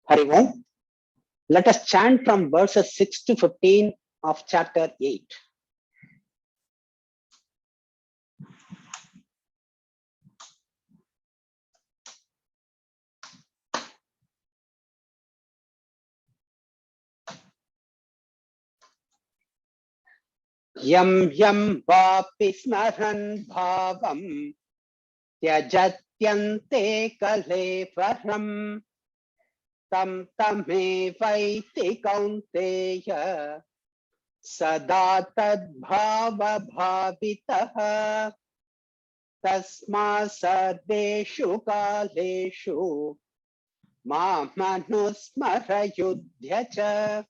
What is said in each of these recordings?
Hari Om. Let us chant from verses 6 to 15 of chapter 8. Yam yam vapi smaran bhavam tyajatyante kalevaram tam tame vaiti kaunteya sada tad bhava bhavitaha tasma sarveshu kaleshu manusmara yudhya cha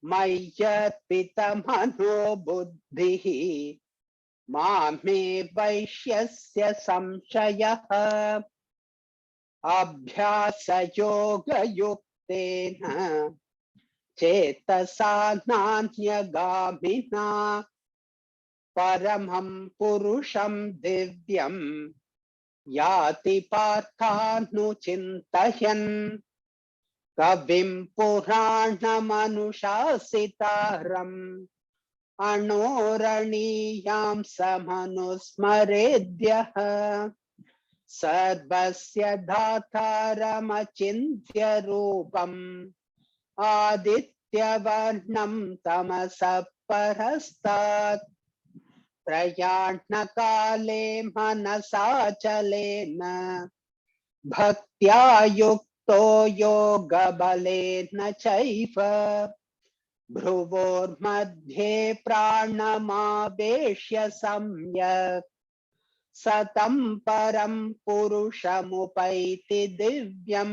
Mayyarpitamano buddhihi mame vaishyasya samshayaha abhyasa yoga yuktena cetasa nanyagaminā paramam purusham divyam yati parthanuchintayan Kavim Puranamanushasitaram Anoraniyam Samanusmaredyaha Sarvasya Dhataramachintya Rupam Adityavarnam Tamasa Parastat Prayanakale Manasachalena Bhaktya To yoga balena chaiva bhruvor madhye pranamabeshya samyak satam param purushamupaiti divyam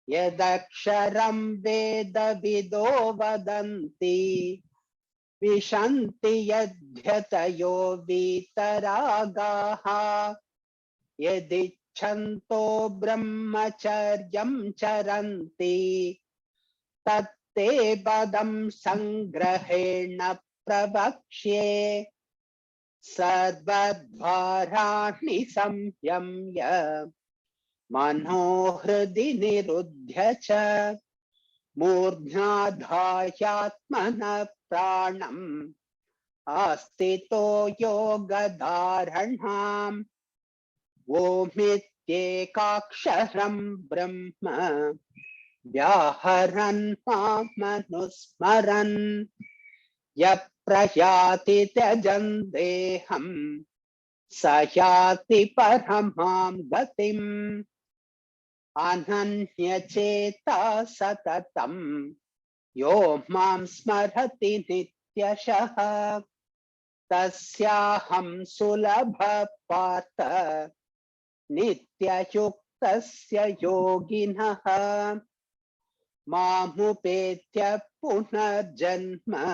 yadaksharam veda vido vadanti vishanti yadhyatayo vitaragaha yadi Chanto brahmacharyam charanti tatte badam sangrahena pravakshye sarvadvarani samyamya manohridi nirudhya cha murdhnadhayatmana pranam astito yogadharanam Omityekaksharam Brahma Vyaharan Manusmaran Yaprayati Tyajan Deham Sayati Paramam Gatim Ananya Cheta Satatam Yo Mam Smarhati Nityashaha Tasyaham Sulabha Partha Nityayuktasya yoginaha mamupetya punarjanma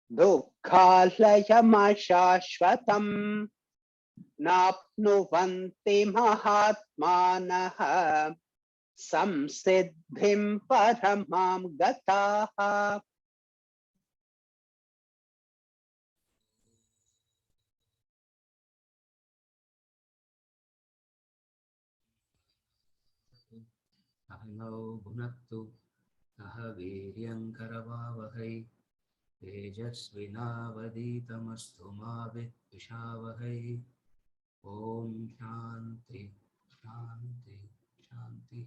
dukkhalayamashashvatam napnuvanti mahatmanaha samsiddhim paramam gataha. Ahau bhunaktu ahaviryam karavavahai tejasvinavaditamastu ma vidvishavahai. Om Shanti Shanti Shanti.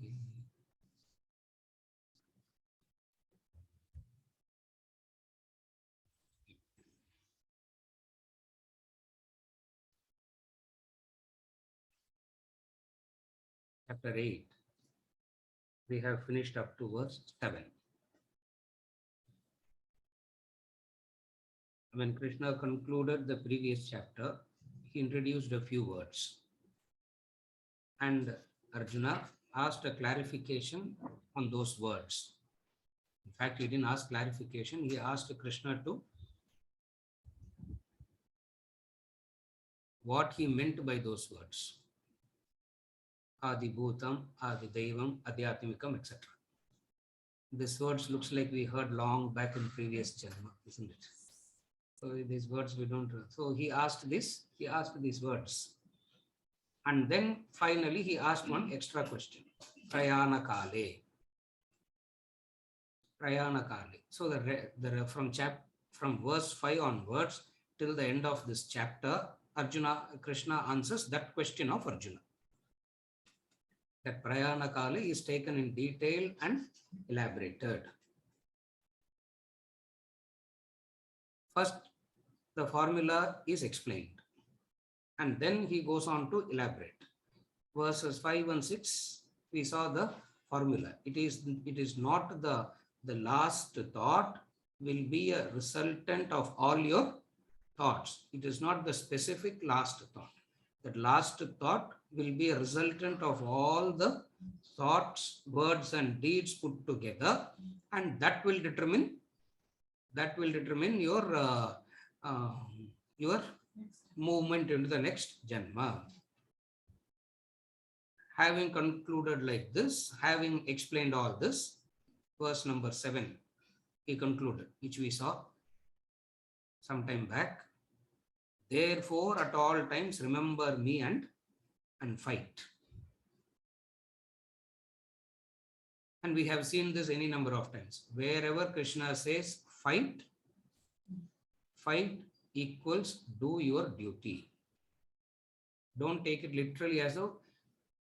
Chapter 8. We have finished up to verse 7. When Krishna concluded the previous chapter, he introduced a few words. And Arjuna asked a clarification on those words. In fact, he didn't ask clarification, he asked Krishna to what he meant by those words. Adi Bhutam, Adi Devam, Adhyatmikam, etc. This words looks like we heard long back in previous Janma, isn't it? So these words we don't. So he asked this, he asked these words. And then finally he asked one extra question. Prayana Kale. Prayana Kale. So from verse 5 onwards till the end of this chapter, Krishna answers that question of Arjuna. That Prayana Kale is taken in detail and elaborated. First, the formula is explained, and then he goes on to elaborate. Verses 5 and 6, we saw the formula. It is not the last thought will be a resultant of all your thoughts. It is not the specific last thought. That last thought will be a resultant of all the thoughts, words, and deeds put together, and that will determine your movement into the next janma. Having concluded like this, having explained all this, verse number 7, he concluded, which we saw some time back. Therefore, at all times, remember me and fight. And we have seen this any number of times. Wherever Krishna says fight, fight equals do your duty. Don't take it literally as though,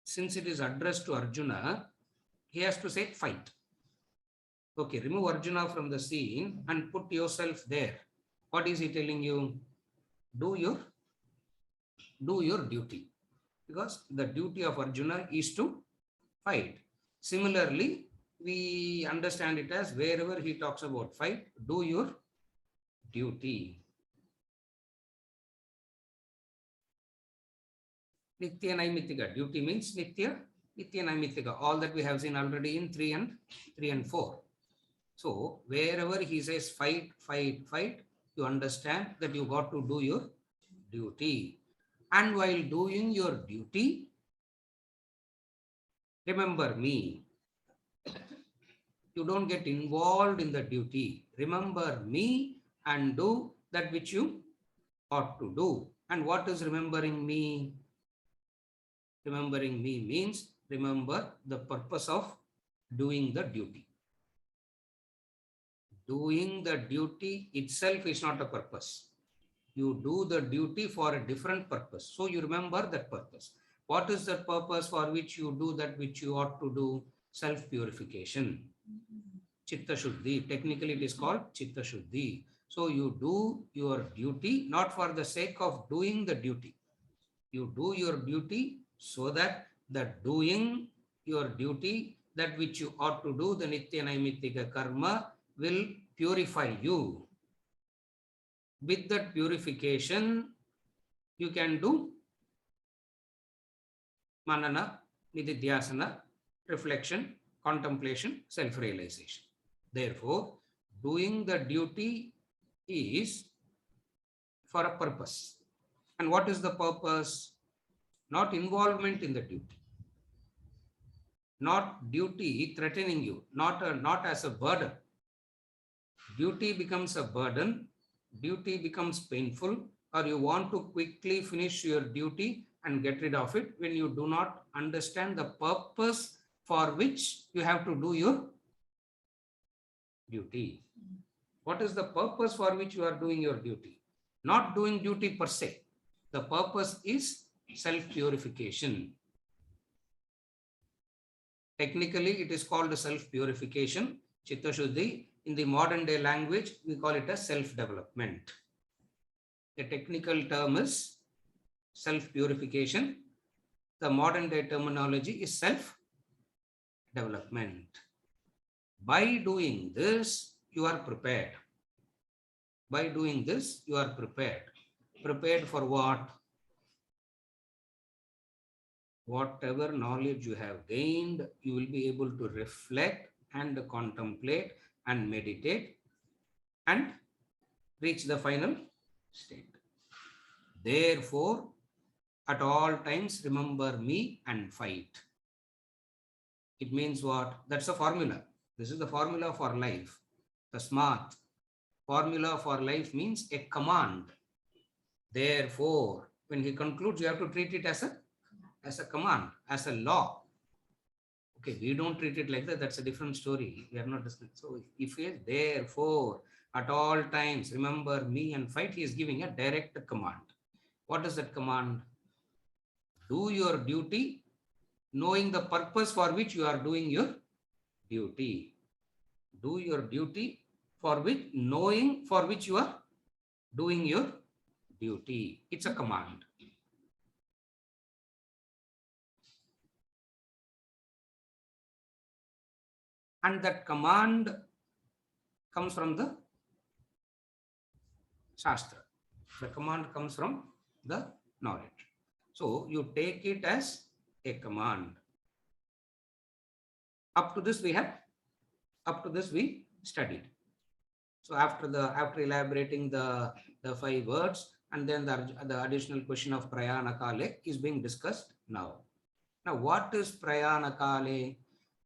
since it is addressed to Arjuna, he has to say fight. Okay, remove Arjuna from the scene and put yourself there. What is he telling you? Do your duty. Because the duty of Arjuna is to fight. Similarly, we understand it as wherever he talks about fight, do your duty. Nitya Naimitika. Duty means Nitya Naimitika. All that we have seen already in 3 and 4. So wherever he says fight, fight, fight, you understand that you got to do your duty. And while doing your duty, remember me. You don't get involved in the duty. Remember me and do that which you ought to do. And what is remembering me? Remembering me means remember the purpose of doing the duty. Doing the duty itself is not a purpose. You do the duty for a different purpose. So you remember that purpose. What is the purpose for which you do that which you ought to do? Self-purification. Chitta Shuddhi. Technically it is called Chitta Shuddhi. So you do your duty not for the sake of doing the duty. You do your duty so that the doing your duty, that which you ought to do, the Nitya Naimittika karma, will purify you. With that purification, you can do manana, nididhyasana, reflection, contemplation, self-realization. Therefore, doing the duty is for a purpose. And what is the purpose? Not involvement in the duty. Not duty threatening you, not as a burden. Duty becomes a burden, duty becomes painful, or you want to quickly finish your duty and get rid of it when you do not understand the purpose for which you have to do your duty. What is the purpose for which you are doing your duty? Not doing duty per se. The purpose is self-purification. Technically, it is called self-purification, Chitta Shuddhi. In the modern day language, we call it as self-development. The technical term is self-purification. The modern day terminology is self-development. By doing this, you are prepared. By doing this, you are prepared. Prepared for what? Whatever knowledge you have gained, you will be able to reflect and contemplate and meditate and reach the final state. Therefore, at all times, remember me and fight. It means what? That's a formula. This is the formula for life. The smart formula for life means a command. Therefore, when he concludes, you have to treat it as a command, as a law. Okay, we don't treat it like that. That's a different story. We are not discussing. So if he is therefore at all times remember me and fight, he is giving a direct command. What is that command? Do your duty, knowing the purpose for which you are doing your duty. Do your duty for which, knowing for which you are doing your duty. It's a command. And that command comes from the Shastra. The command comes from the knowledge. So you take it as a command. Up to this we studied. So after elaborating the 5 words, and then the additional question of prayana kale is being discussed now. Now, what is prayana kale?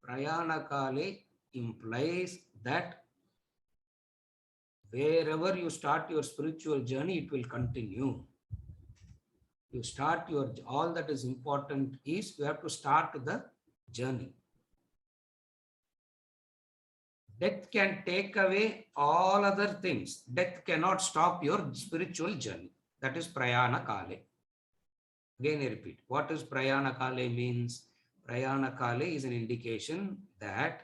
Prayana kale implies that wherever you start your spiritual journey, it will continue. You start all that is important is you have to start the journey. Death can take away all other things. Death cannot stop your spiritual journey. That is prayana kale. Again, I repeat. What is prayana kale means? Prayana kale is an indication that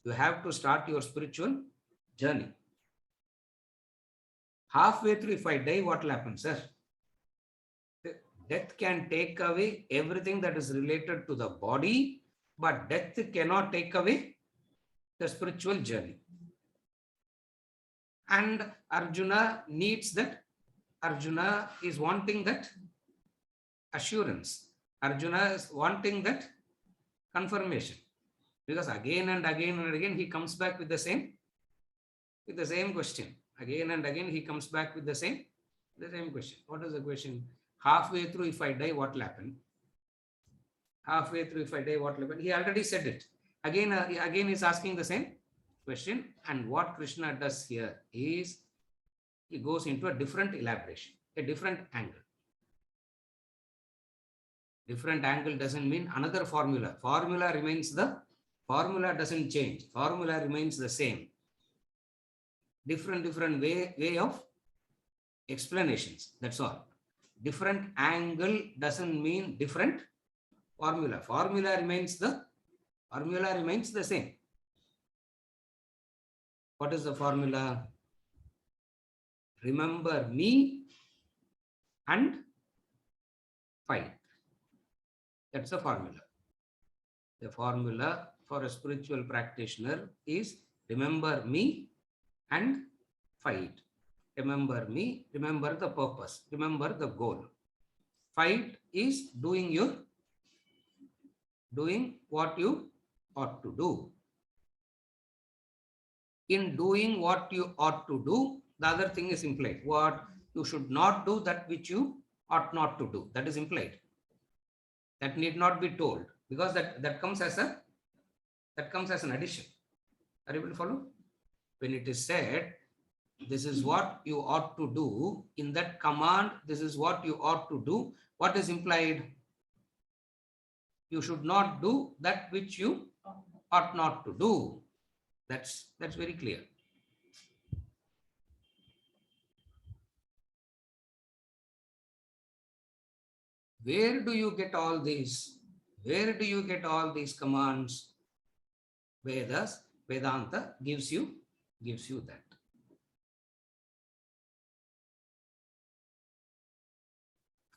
you have to start your spiritual journey. Halfway through, if I die, what will happen, sir? Death can take away everything that is related to the body, but death cannot take away the spiritual journey. And Arjuna needs that. Arjuna is wanting that assurance. Arjuna is wanting that confirmation. Because again and again and again, he comes back with the same question. Again and again, he comes back with the same question. What is the question? Halfway through, if I die, what will happen? Halfway through, if I die, what will happen? He already said it. Again, he's asking the same question. And what Krishna does here is he goes into a different elaboration, a different angle. Different angle doesn't mean another formula. Formula doesn't change. Formula remains the same. Different way of explanations. That's all. Different angle doesn't mean different formula. Formula remains the same. What is the formula? Remember me and fight. That's the formula. The formula for a spiritual practitioner is remember me and fight. Remember me, remember the purpose, remember the goal. Fight is doing what you ought to do. In doing what you ought to do, the other thing is implied. What you should not do, that which you ought not to do. That is implied. That need not be told, because that comes as an addition. Are you able to follow? When it is said, this is what you ought to do, in that command, this is what you ought to do, what is implied? You should not do that which you ought not to do. That's very clear. Where do you get all these? Where do you get all these commands? Vedas, Vedanta gives you that.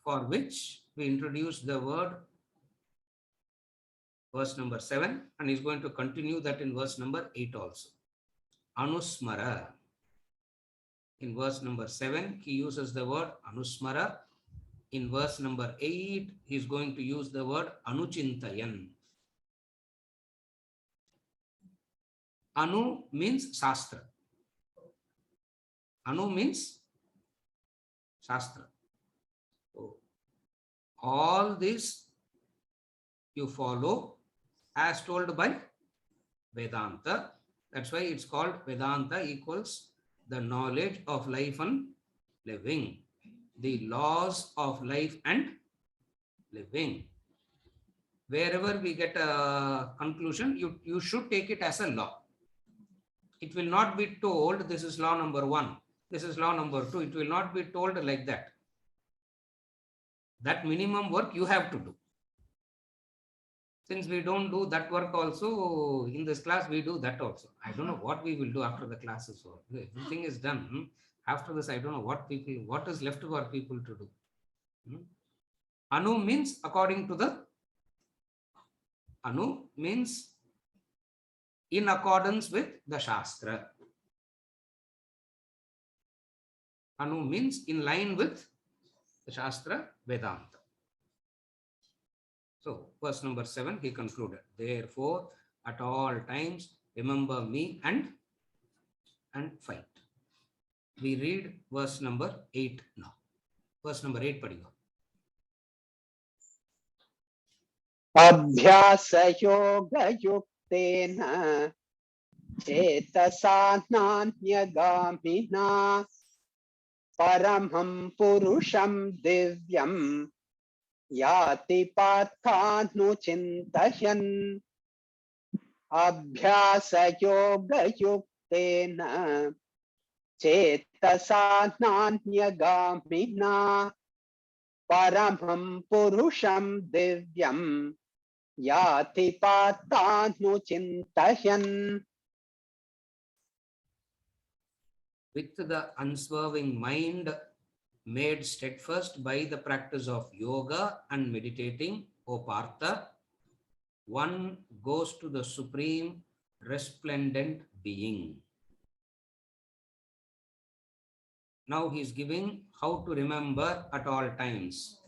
For which we introduce the word, verse number 7, and he's going to continue that in verse number 8 also. Anusmara. In verse number 7, he uses the word Anusmara. In verse number 8, he's going to use the word Anuchintayan. Anu means Shastra. Anu means Shastra. So, all this you follow as told by Vedanta. That's why it's called Vedanta equals the knowledge of life and living. The laws of life and living. Wherever we get a conclusion, you should take it as a law. It will not be told this is law number 1, this is law number 2. It will not be told like that. That minimum work you have to do. Since we don't do that work also, in this class we do that also. I don't know what we will do after the class is over. Everything is done. After this, I don't know what is left for people to do. Anu means according to the Anu means in accordance with the Shastra. Anu means in line with the Shastra Vedanta. So, verse number 7, he concluded, therefore, at all times, remember me and fight. We read verse number 8 now. Verse number 8, padiga. Abhyasa yoga yuktena cetasa nanyagaminā paramham purusham divyam yati parthanuchintayan. Abhyasa yoga yuktena cetasa nanyagaminā paramham purusham divyam yati parthanuchintayan. With the unswerving mind made steadfast by the practice of yoga and meditating, O Partha, one goes to the supreme resplendent being. Now he is giving how to remember at all times.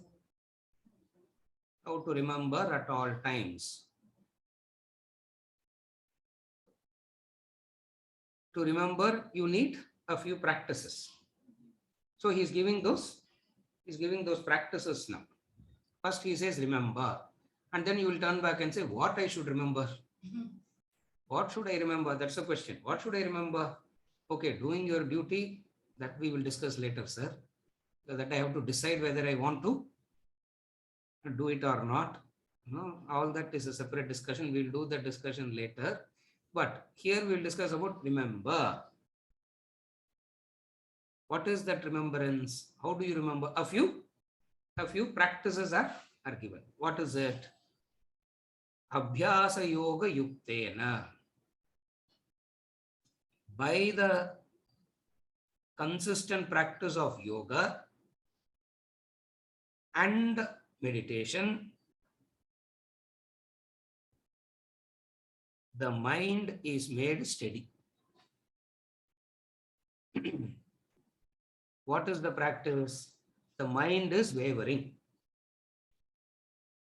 How to remember at all times. To remember, you need a few practices. So he is giving those practices now. First he says remember, and then you will turn back and say what I should remember. What should I remember? That's the question. What should I remember? Okay, doing your duty, that we will discuss later, sir. So that I have to decide whether I want to do it or not. No, all that is a separate discussion. We'll do the discussion later. But here we'll discuss about remember. What is that remembrance? How do you remember? A few practices are given. What is it? Abhyasa yoga yuktena. By the consistent practice of yoga and meditation, the mind is made steady. What is the practice? The mind is wavering.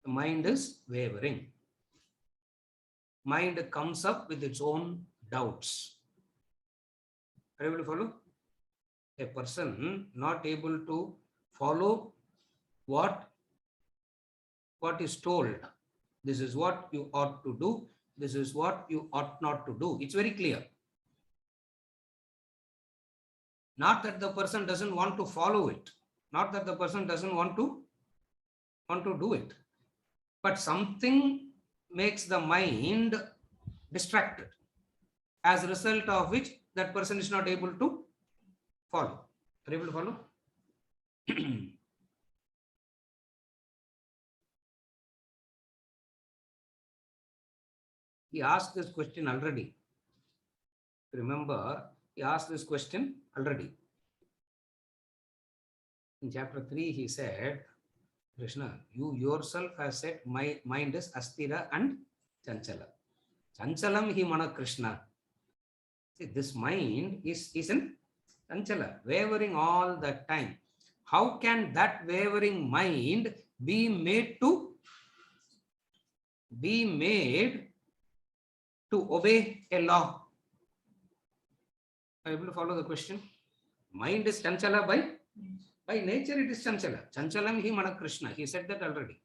The mind is wavering. Mind comes up with its own doubts. Are you able to follow? A person not able to follow what is told. This is what you ought to do. This is what you ought not to do. It's very clear. Not that the person doesn't want to follow it. Not that the person doesn't want to do it. But something makes the mind distracted, as a result of which that person is not able to follow. Are you able to follow? He asked this question already. Remember, he asked this question already. In chapter 3, he said, Krishna, you yourself have said my mind is astira and chanchala. Chanchalam hi mana Krishna. See, this mind is in chanchala, wavering all the time. How can that wavering mind be made to obey a law? Are you able to follow the question? Mind is chanchala by nature, it is chanchala. Chanchalam hi mana Krishna. He said that already.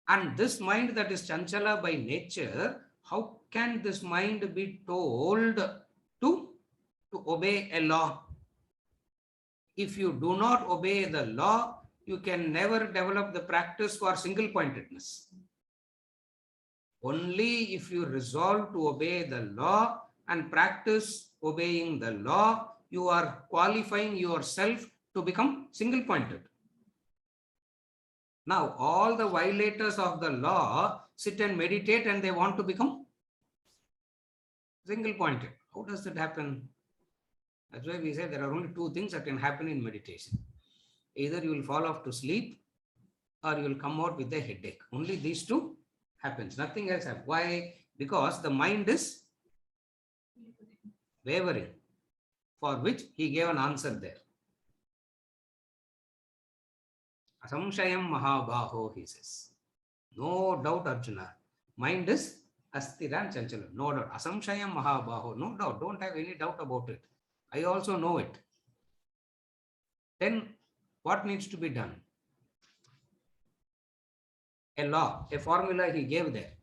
And this mind that is chanchala by nature, how can this mind be told to obey a law? If you do not obey the law, you can never develop the practice for single pointedness. Only if you resolve to obey the law and practice obeying the law, you are qualifying yourself to become single-pointed. Now, all the violators of the law sit and meditate and they want to become single-pointed. How does that happen? That's why we say there are only two things that can happen in meditation. Either you will fall off to sleep or you will come out with a headache. Only these two happens. Nothing else happens. Why? Because the mind is wavering, for which he gave an answer there. Asamshayam Mahabaho, he says. No doubt, Arjuna. Mind is Astira and Chanchala. No doubt. Asamshayam Mahabaho. No doubt. Don't have any doubt about it. I also know it. Then what needs to be done? A law, a formula he gave there.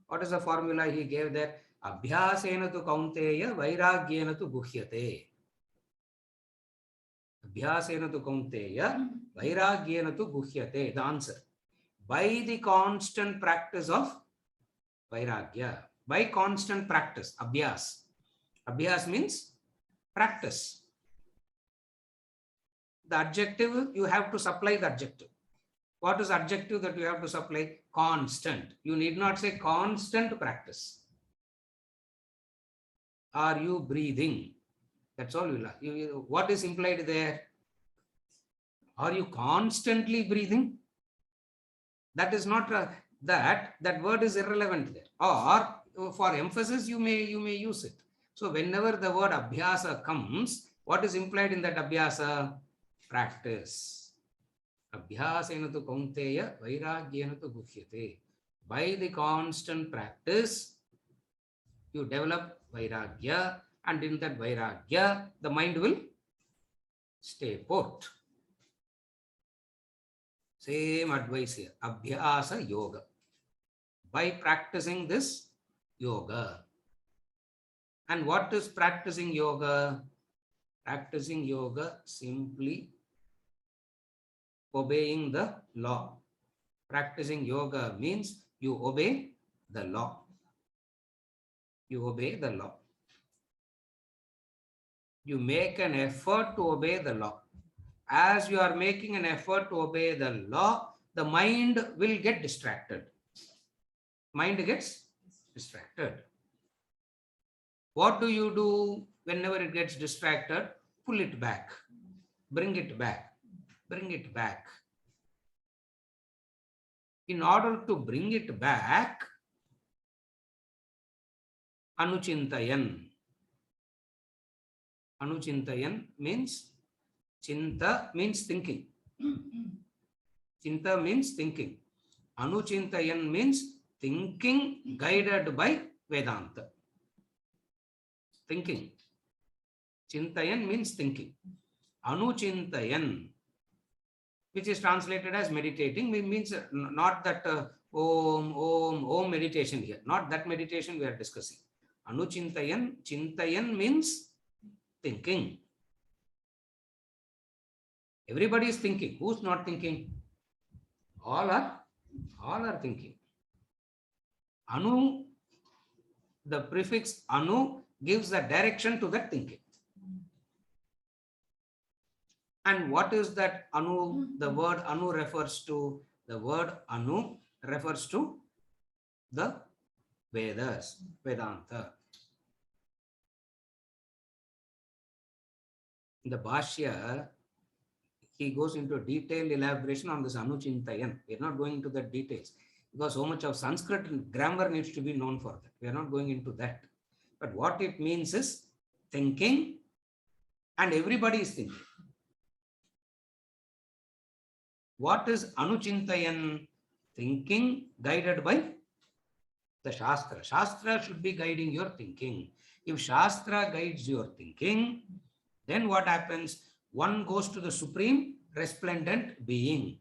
What is the formula he gave there? Abhyasena tu kaunteya vairagyena tu guhyate. Abhyasena tu kaunteya vairagyena tu guhyate. The answer. By the constant practice of vairagya. By constant practice. Abhyas. Abhyas means practice. The adjective, you have to supply the adjective. What is adjective that you have to supply? Constant. You need not say constant practice. Are you breathing? That's all what is implied there? Are you constantly breathing? That is not that word is irrelevant there. Or for emphasis, you may use it. So whenever the word abhyasa comes, what is implied in that abhyasa? Practice. Abhyasena tu kaunteya vairagyena tu guhyate. By the constant practice, you develop vairagya, and in that vairagya, the mind will stay put. Same advice here. Abhyasa yoga. By practicing this yoga. And what is practicing yoga? Practicing yoga simply obeying the law. Practicing yoga means you obey the law. You obey the law. You make an effort to obey the law. As you are making an effort to obey the law, the mind will get distracted. Mind gets distracted. What do you do whenever it gets distracted? Pull it back. Bring it back. Bring it back. In order to bring it back, anuchintayan. Anuchintayan means, chinta means thinking. Chinta means thinking. Anuchintayan means thinking guided by Vedanta. Thinking. Chintayan means thinking. Anuchintayan, which is translated as meditating, means not that om meditation here. Not that meditation we are discussing. Anuchintayan, chintayan means thinking. Everybody is thinking. Who's not thinking? All are thinking. Anu, the prefix anu gives a direction to that thinking. And what is that anu? The word anu refers to, the word anu refers to the Vedas, Vedanta. In the Bhashya, he goes into detailed elaboration on this Anuchintayan. We are not going into the details because so much of Sanskrit grammar needs to be known for that. We are not going into that. But what it means is thinking, and everybody is thinking. What is Anuchintayan? Thinking guided by the Shastra. Shastra should be guiding your thinking. If Shastra guides your thinking, then what happens? One goes to the supreme resplendent being.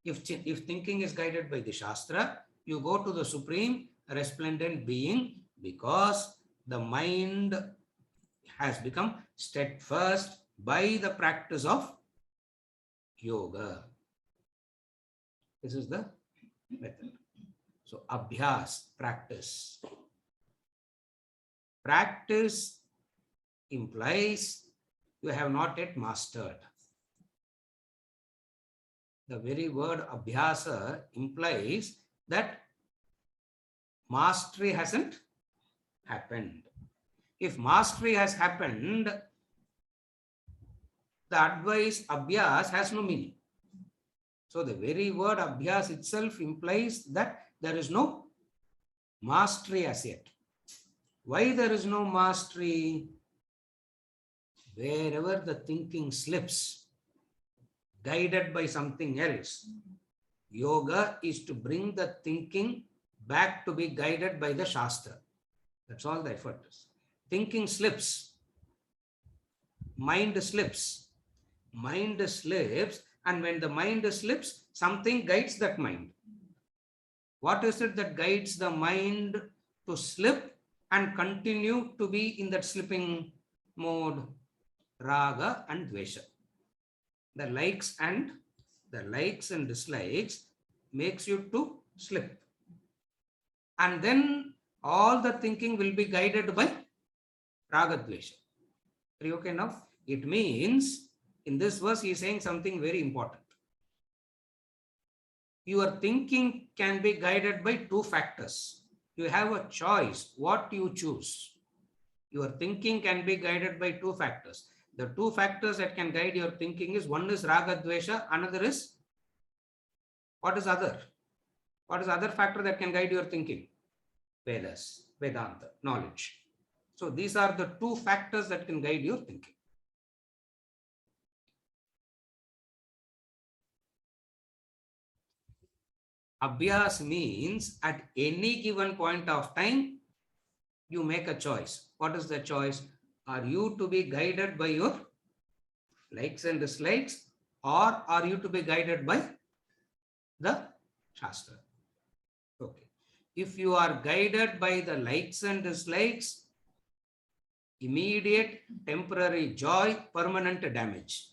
If thinking is guided by the Shastra, you go to the supreme resplendent being because the mind has become steadfast by the practice of yoga. This is the method. So abhyas, practice. Practice implies you have not yet mastered. The very word abhyasa implies that mastery hasn't happened. If mastery has happened, the advice abhyas has no meaning. So the very word abhyas itself implies that there is no mastery as yet. Why there is no mastery? Wherever the thinking slips, guided by something else, yoga is to bring the thinking back to be guided by the Shastra. That's all the effort is. Thinking slips, mind slips, and when the mind slips, something guides that mind. What is it that guides the mind to slip and continue to be in that slipping mode? Raga and Dvesha. The likes and dislikes makes you to slip. And then all the thinking will be guided by Raga Dvesha. Are you okay now? It means in this verse he is saying something very important. Your thinking can be guided by two factors. You have a choice what you choose. Your thinking can be guided by two factors. The two factors that can guide your thinking is, one is Raga Dvesha, another is, what is other? What is the other factor that can guide your thinking? Vedas, Vedanta, knowledge. So these are the two factors that can guide your thinking. Abhyas means at any given point of time, you make a choice. What is the choice? Are you to be guided by your likes and dislikes, or are you to be guided by the Shastra? Okay. If you are guided by the likes and dislikes, immediate temporary joy, permanent damage.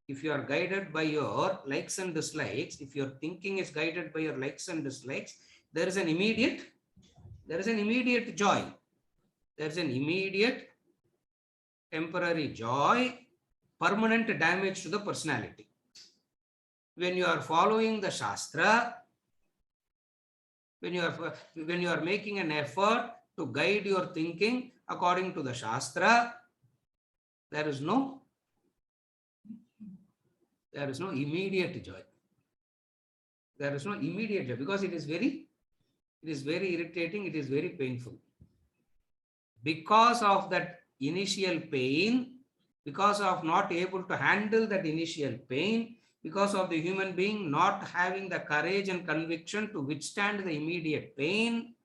If you are guided by your likes and dislikes, if your thinking is guided by your likes and dislikes, there is an immediate joy. There's an immediate temporary joy, permanent damage to the personality. When you are following the Shastra, when you are making an effort to guide your thinking according to the Shastra, there is no immediate joy. There is no immediate joy because it is very irritating, it is very painful. Because of that initial pain, because of not able to handle that initial pain, because of the human being not having the courage and conviction to withstand the immediate pain,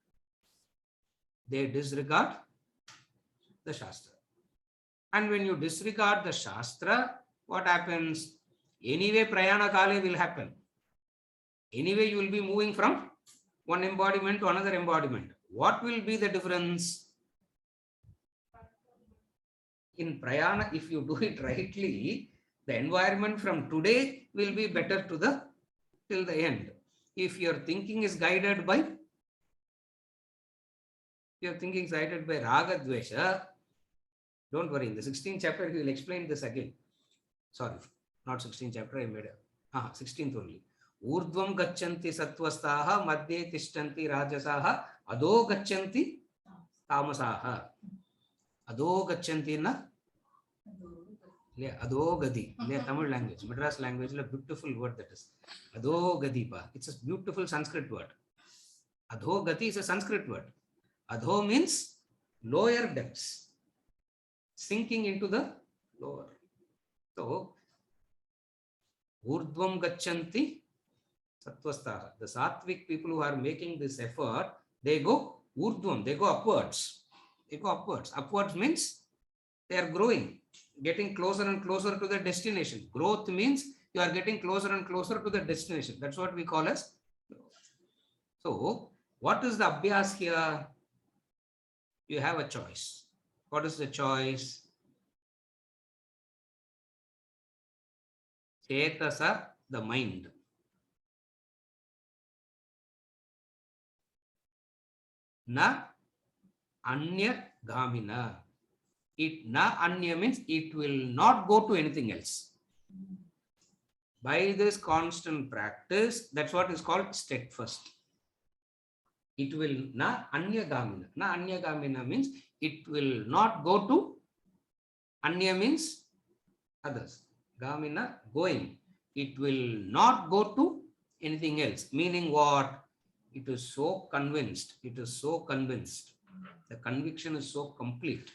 they disregard the Shastra. And when you disregard the Shastra, what happens? Anyway, Prayana Kale will happen. Anyway, you will be moving from one embodiment to another embodiment. What will be the difference? In Prayana, if you do it rightly, the environment from today will be better to till the end. If your thinking is guided by Raga Dvesha, don't worry. In the 16th chapter, he will explain this again. Sorry, not 16th chapter, I made it. 16th only. Urdhvam gachanti sattvastaha, madhye tishtanti rajasaha, adho gachanti tamasaha. Adho gachanti na? Adho gadi. Tamil language, Madras language, a beautiful word that is. Adho gadi pa. It's a beautiful Sanskrit word. Adho gati is a Sanskrit word. Adho means lower depths, sinking into the lower. So, urdhvam gachanti sattvastaha. The sattvic people who are making this effort, they go urdhvam, they go upwards. They go upwards. Upwards means they are growing, getting closer and closer to the destination. Growth means you are getting closer and closer to the destination. That's what we call as. So, what is the abhyas here? You have a choice. What is the choice? Chetasa, the mind. na anya gamina. It na anya means it will not go to anything else. By this constant practice, that's what is called steadfast. It will na anya gamina. Na anya gamina means it will not go to, anya means others. Gamina, going. It will not go to anything else. Meaning what? It is so convinced. It is so convinced. The conviction is so complete.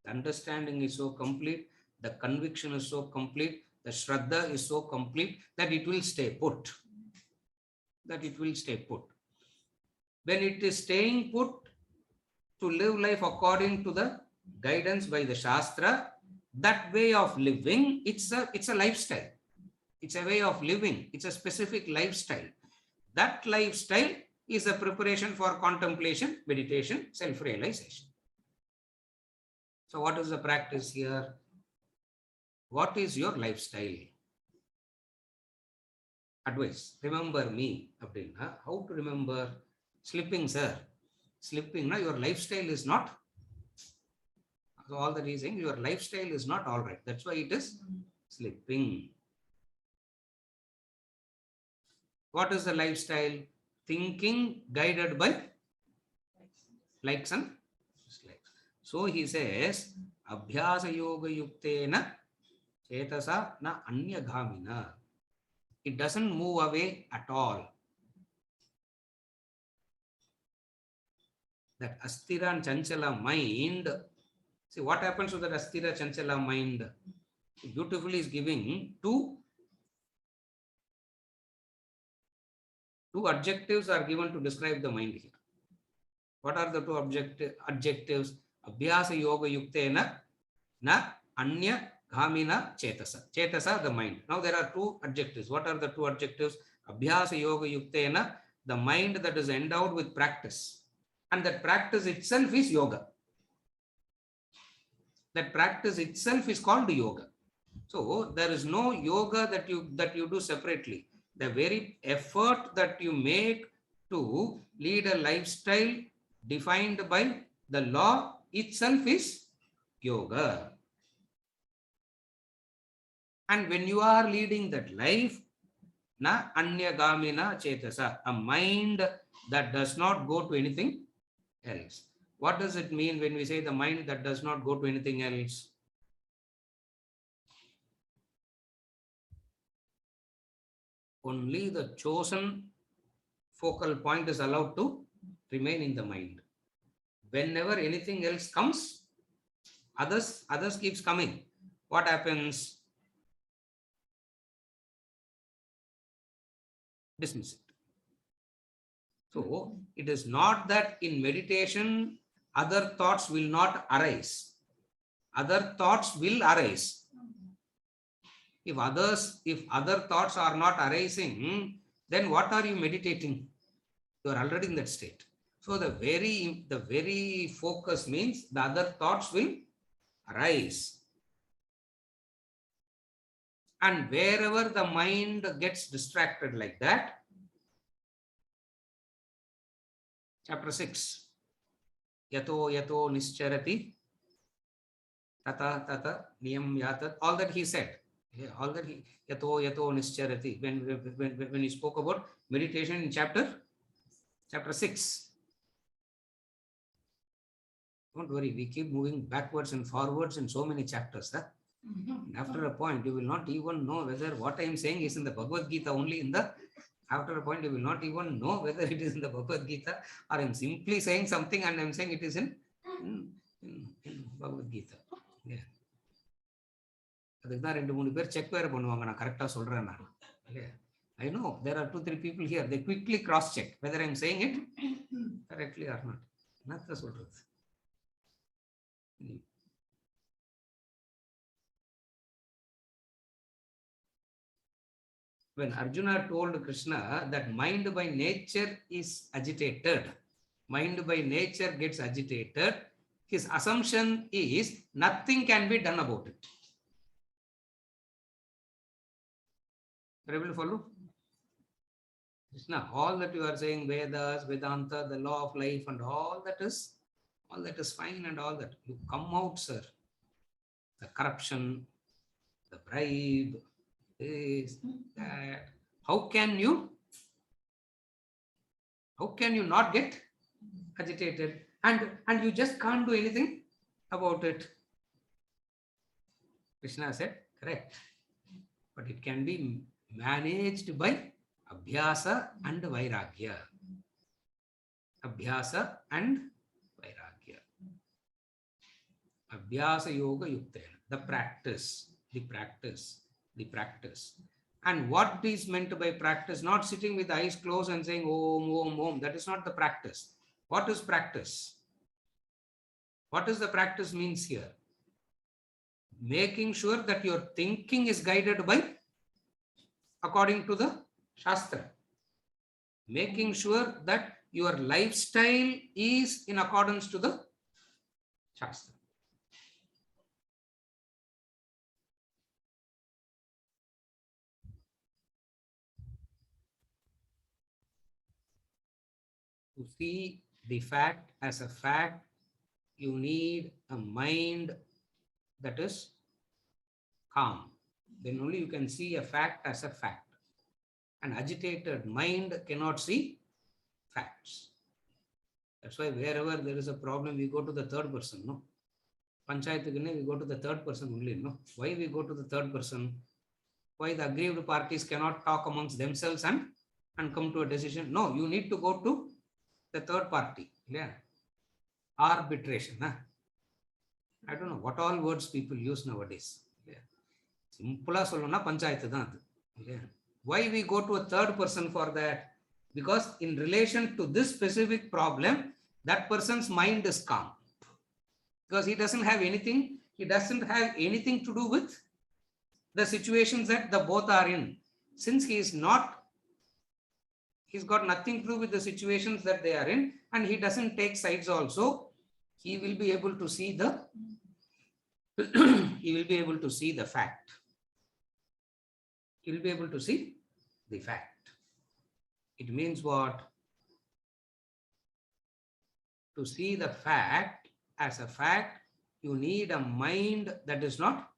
The understanding is so complete. The conviction is so complete. The Shraddha is so complete that it will stay put. That it will stay put. When it is staying put to live life according to the guidance by the Shastra, that way of living, it's a lifestyle. It's a way of living. It's a specific lifestyle. That lifestyle is a preparation for contemplation, meditation, self-realization. So what is the practice here? What is your lifestyle? Advice. Remember me. How to remember? Sleeping, sir. Sleeping, now your lifestyle is not. So all that he's saying, your lifestyle is not all right. That's why it is sleeping. What is the lifestyle? Thinking guided by likes and dislikes. So he says, Abhyasa yoga yuktena chetasa na anyaghamina. It doesn't move away at all. That asthira and chanchala mind, see what happens to that asthira chanchala mind? Beautifully is giving two adjectives are given to describe the mind here. What are the two adjectives? Abhyasa yoga yuktena na anya ghamina chetasa. Chetasa, the mind. Now there are two adjectives. What are the two adjectives? Abhyasa yoga yuktena, the mind that is endowed with practice. And that practice itself is yoga. That practice itself is called yoga. So there is no yoga that you do separately. The very effort that you make to lead a lifestyle defined by the law itself is yoga. And when you are leading that life, na anyagamina chetasa, a mind that does not go to anything else. What does it mean when we say the mind that does not go to anything else? Only the chosen focal point is allowed to remain in the mind. Whenever anything else comes, others keeps coming. What happens? Dismiss it. So it is not that in meditation other thoughts will not arise. Other thoughts will arise. If other thoughts are not arising, then what are you meditating? You are already in that state. So the very focus means the other thoughts will arise. And wherever the mind gets distracted like that, chapter 6, yato nischarati, tata niyam yatat, all that he said. Yeah, all that he yato nischarati, when he spoke about meditation in chapter 6. Don't worry, we keep moving backwards and forwards in so many chapters. Huh? After a point, you will not even know whether what I am saying is in the Bhagavad Gita only after a point, you will not even know whether it is in the Bhagavad Gita or I am simply saying something and I am saying it is in Bhagavad Gita. Yeah. அதுக்கு தான் 2-3 பேர் check வேற பண்ணுவாங்க நான் கரெக்டா சொல்றேன் நான். I know there are 2-3 people here, they quickly cross check whether I am saying it correctly or not. என்னத்த சொல்றது? When Arjuna told Krishna that mind by nature is agitated, mind by nature gets agitated, his assumption is nothing can be done about it. Are you able to follow? Krishna, all that you are saying, Vedas, Vedanta, the law of life, and all that is fine and all that. You come out, sir. The corruption, the bribe, this, that. How can you not get agitated? And you just can't do anything about it. Krishna said, correct. But it can be managed by Abhyasa and Vairagya. Abhyasa and Vairagya. Abhyasa Yoga Yuktena. The practice. And what is meant by practice? Not sitting with eyes closed and saying Om, Om, Om. That is not the practice. What is practice? What is the practice means here? Making sure that your thinking is guided by according to the Shastra. Making sure that your lifestyle is in accordance to the Shastra. To see the fact as a fact, you need a mind that is calm. Then only you can see a fact as a fact. An agitated mind cannot see facts. That's why wherever there is a problem, we go to the third person. No, Panchayat, we go to the third person only. No, why we go to the third person? Why the aggrieved parties cannot talk amongst themselves and come to a decision? No, you need to go to the third party. Yeah, arbitration. Huh? I don't know what all words people use nowadays. Yeah, simple solona panchayat dhaan. Yeah. Why we go to a third person for that? Because in relation to this specific problem, that person's mind is calm. Because he doesn't have anything to do with the situations that the both are in. Since he's got nothing to do with the situations that they are in, and he doesn't take sides also, he will be able to see the fact. He will be able to see the fact. It means what? To see the fact as a fact, you need a mind that is not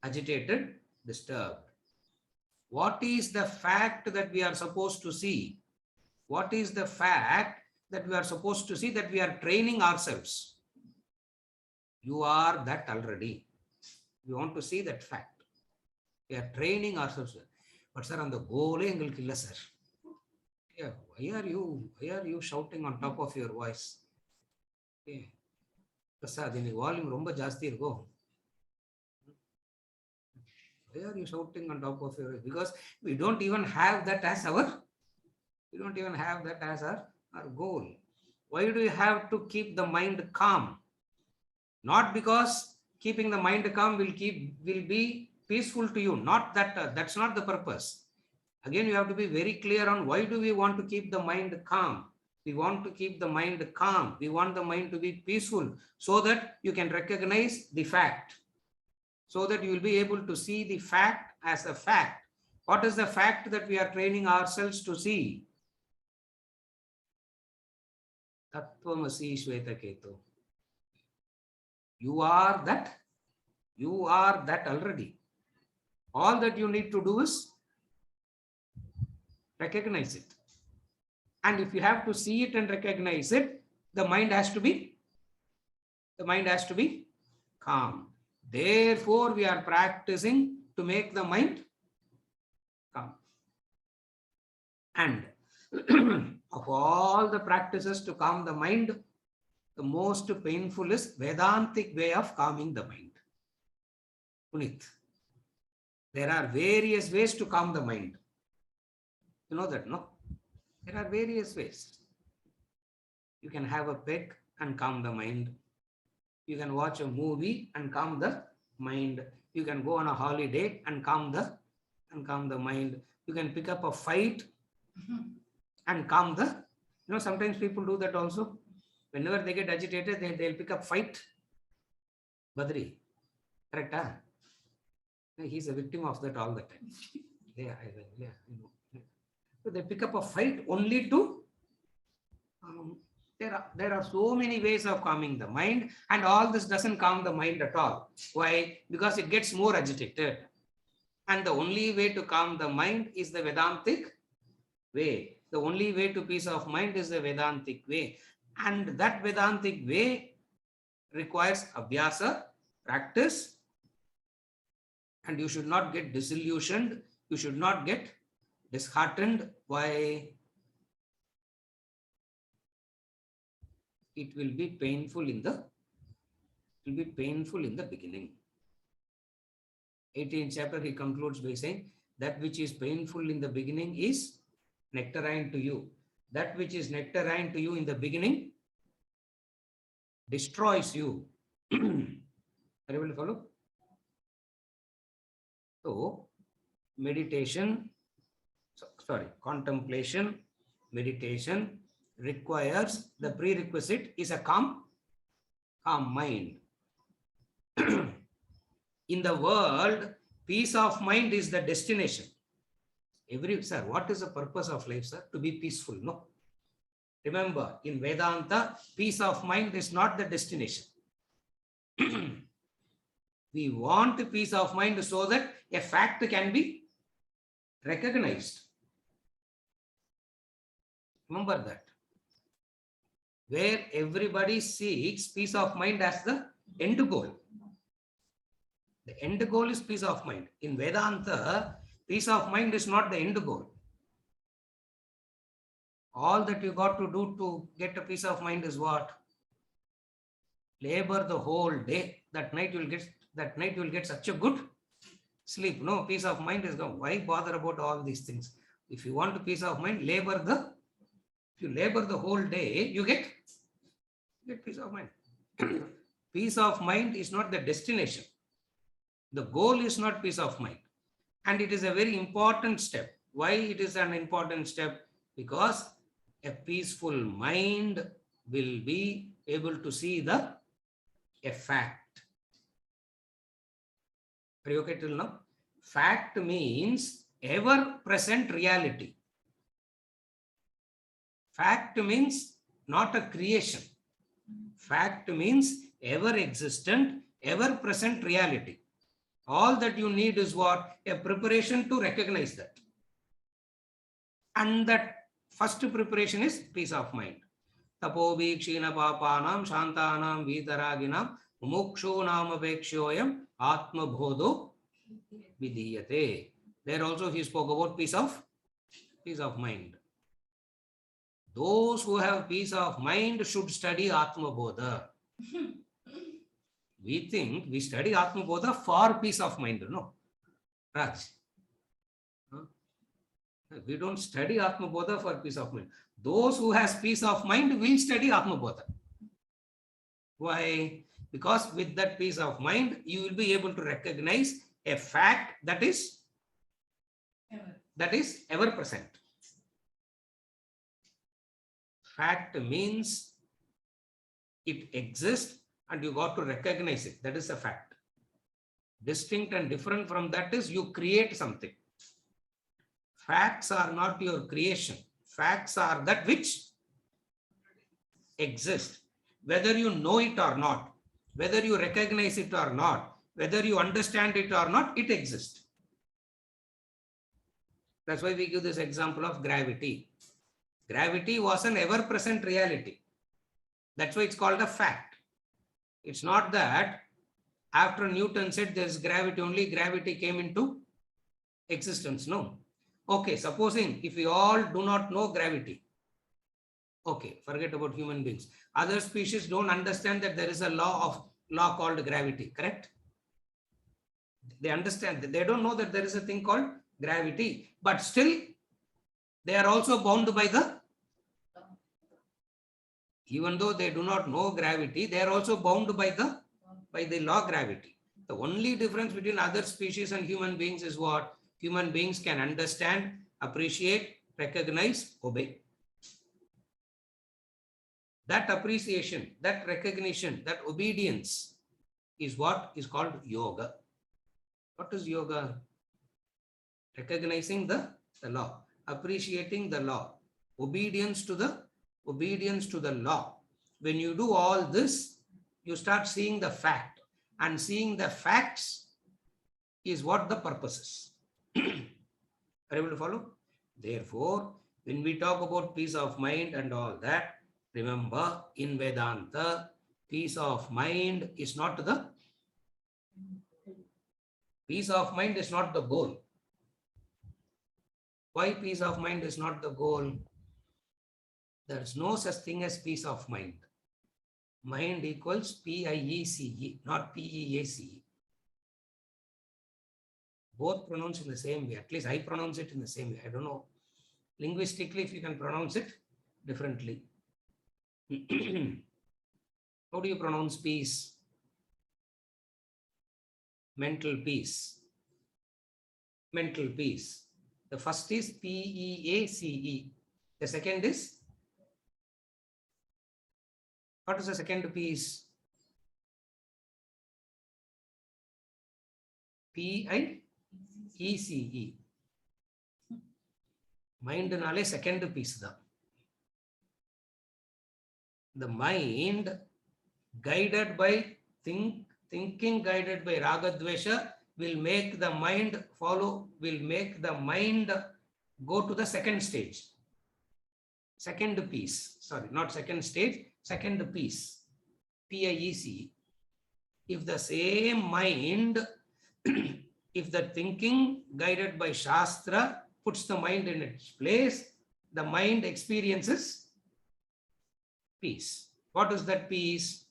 agitated, disturbed. What is the fact that we are supposed to see? What is the fact that we are supposed to see, that we are training ourselves? You are that already. We want to see that fact. We are training ourselves. But sir, on the goal, sir. Yeah, why are you shouting on top of your voice? Yeah. Prasad, in volume romba jasti irko. Why are you shouting on top of your voice? Because we don't even have that as our goal. Why do you have to keep the mind calm? Not because keeping the mind calm will be peaceful to you. Not that. That's not the purpose. Again, you have to be very clear on why do we want to keep the mind calm. We want to keep the mind calm. We want the mind to be peaceful so that you can recognize the fact. So that you will be able to see the fact as a fact. What is the fact that we are training ourselves to see? Tattvamasi Shvetaketu. You are that already. All that you need to do is recognize it. And if you have to see it and recognize it, the mind has to be calm. Therefore, we are practicing to make the mind calm. And of all the practices to calm the mind, the most painful is Vedantic way of calming the mind. Punit, there are various ways to calm the mind. You know that, no? There are various ways. You can have a pet and calm the mind. You can watch a movie and calm the mind. You can go on a holiday and calm the mind. You can pick up a fight and calm the. Sometimes people do that also. Whenever they get agitated, they'll pick up fight. Badri, correct? Huh? He's a victim of that all the time. Yeah, I know. So they pick up a fight only to, there are so many ways of calming the mind, and all this doesn't calm the mind at all. Why? Because it gets more agitated. And the only way to calm the mind is the Vedantic way. The only way to peace of mind is the Vedantic way. And that Vedantic way requires abhyasa, practice, and you should not get disillusioned. You should not get disheartened. Why? It will be painful in the beginning. 18th chapter, he concludes by saying, that which is painful in the beginning is nectarine to you. That which is nectarine to you in the beginning destroys you. Are you able to follow? So, contemplation, meditation requires, the prerequisite is a calm mind. In the world, peace of mind is the destination. Sir, what is the purpose of life, sir? To be peaceful, no? Remember, in Vedanta, peace of mind is not the destination. We want peace of mind so that a fact can be recognized. Remember that. Where everybody seeks peace of mind as the end goal. The end goal is peace of mind. In Vedanta, peace of mind is not the end goal. All that you got to do to get a peace of mind is what? Labor the whole day. That night you will get such a good sleep. No, peace of mind is gone. Why bother about all these things? If you want a peace of mind, if you labor the whole day, you get peace of mind. Peace of mind is not the destination. The goal is not peace of mind. And it is a very important step. Why it is an important step? Because a peaceful mind will be able to see a fact. Are you okay till now? Fact means ever-present reality. Fact means not a creation. Fact means ever-existent, ever-present reality. All that you need is what? A preparation to recognize that. And that first preparation is peace of mind. Tapobi kshina papanam shantanam vitaraginam muksho nama vekshoyam atma bodho vidiyate. There also he spoke about peace of mind. Those who have peace of mind should study Atma Bodha. We think we study Atma Bodha for peace of mind, no? Raj. We don't study Atma Bodha for peace of mind. Those who has peace of mind will study Atma Bodha. Why? Because with that peace of mind, you will be able to recognize a fact that is ever present. Fact means it exists and you got to recognize it. That is a fact. Distinct and different from that is you create something. Facts are not your creation. Facts are that which exist. Whether you know it or not, whether you recognize it or not, whether you understand it or not, it exists. That's why we give this example of gravity. Gravity was an ever-present reality. That's why it's called a fact. It's not that after Newton said there's gravity, only gravity came into existence. No. Okay, supposing if we all do not know gravity. Okay, forget about human beings. Other species don't understand that there is a law called gravity, correct? They understand that they don't know that there is a thing called gravity, but still they are also bound by even though they do not know gravity, they are also bound by the law of gravity. The only difference between other species and human beings is what? Human beings can understand, appreciate, recognize, obey. That appreciation, that recognition, that obedience is what is called yoga. What is yoga? Recognizing the law. appreciating the law, obedience to the law. When you do all this, you start seeing the fact, and seeing the facts is what the purpose is. Are you able to follow? Therefore, when we talk about peace of mind and all that, remember, in Vedanta, peace of mind is not the goal. Why peace of mind is not the goal? There is no such thing as peace of mind. Mind equals P-I-E-C-E, not P-E-A-C-E. Both pronounced in the same way. At least I pronounce it in the same way. I don't know linguistically if you can pronounce it differently. How do you pronounce peace? Mental peace. Mental peace. The first is P-E-A-C-E. The second is, what is the second piece? P-I-E-C-E. Mind-nale second piece da. The mind guided by thinking guided by raga dvesha will make the mind go to the second stage. Second piece. Sorry, not second stage, second piece. P-I-E-C. If the same mind, if the thinking guided by Shastra puts the mind in its place, the mind experiences peace. What is that peace?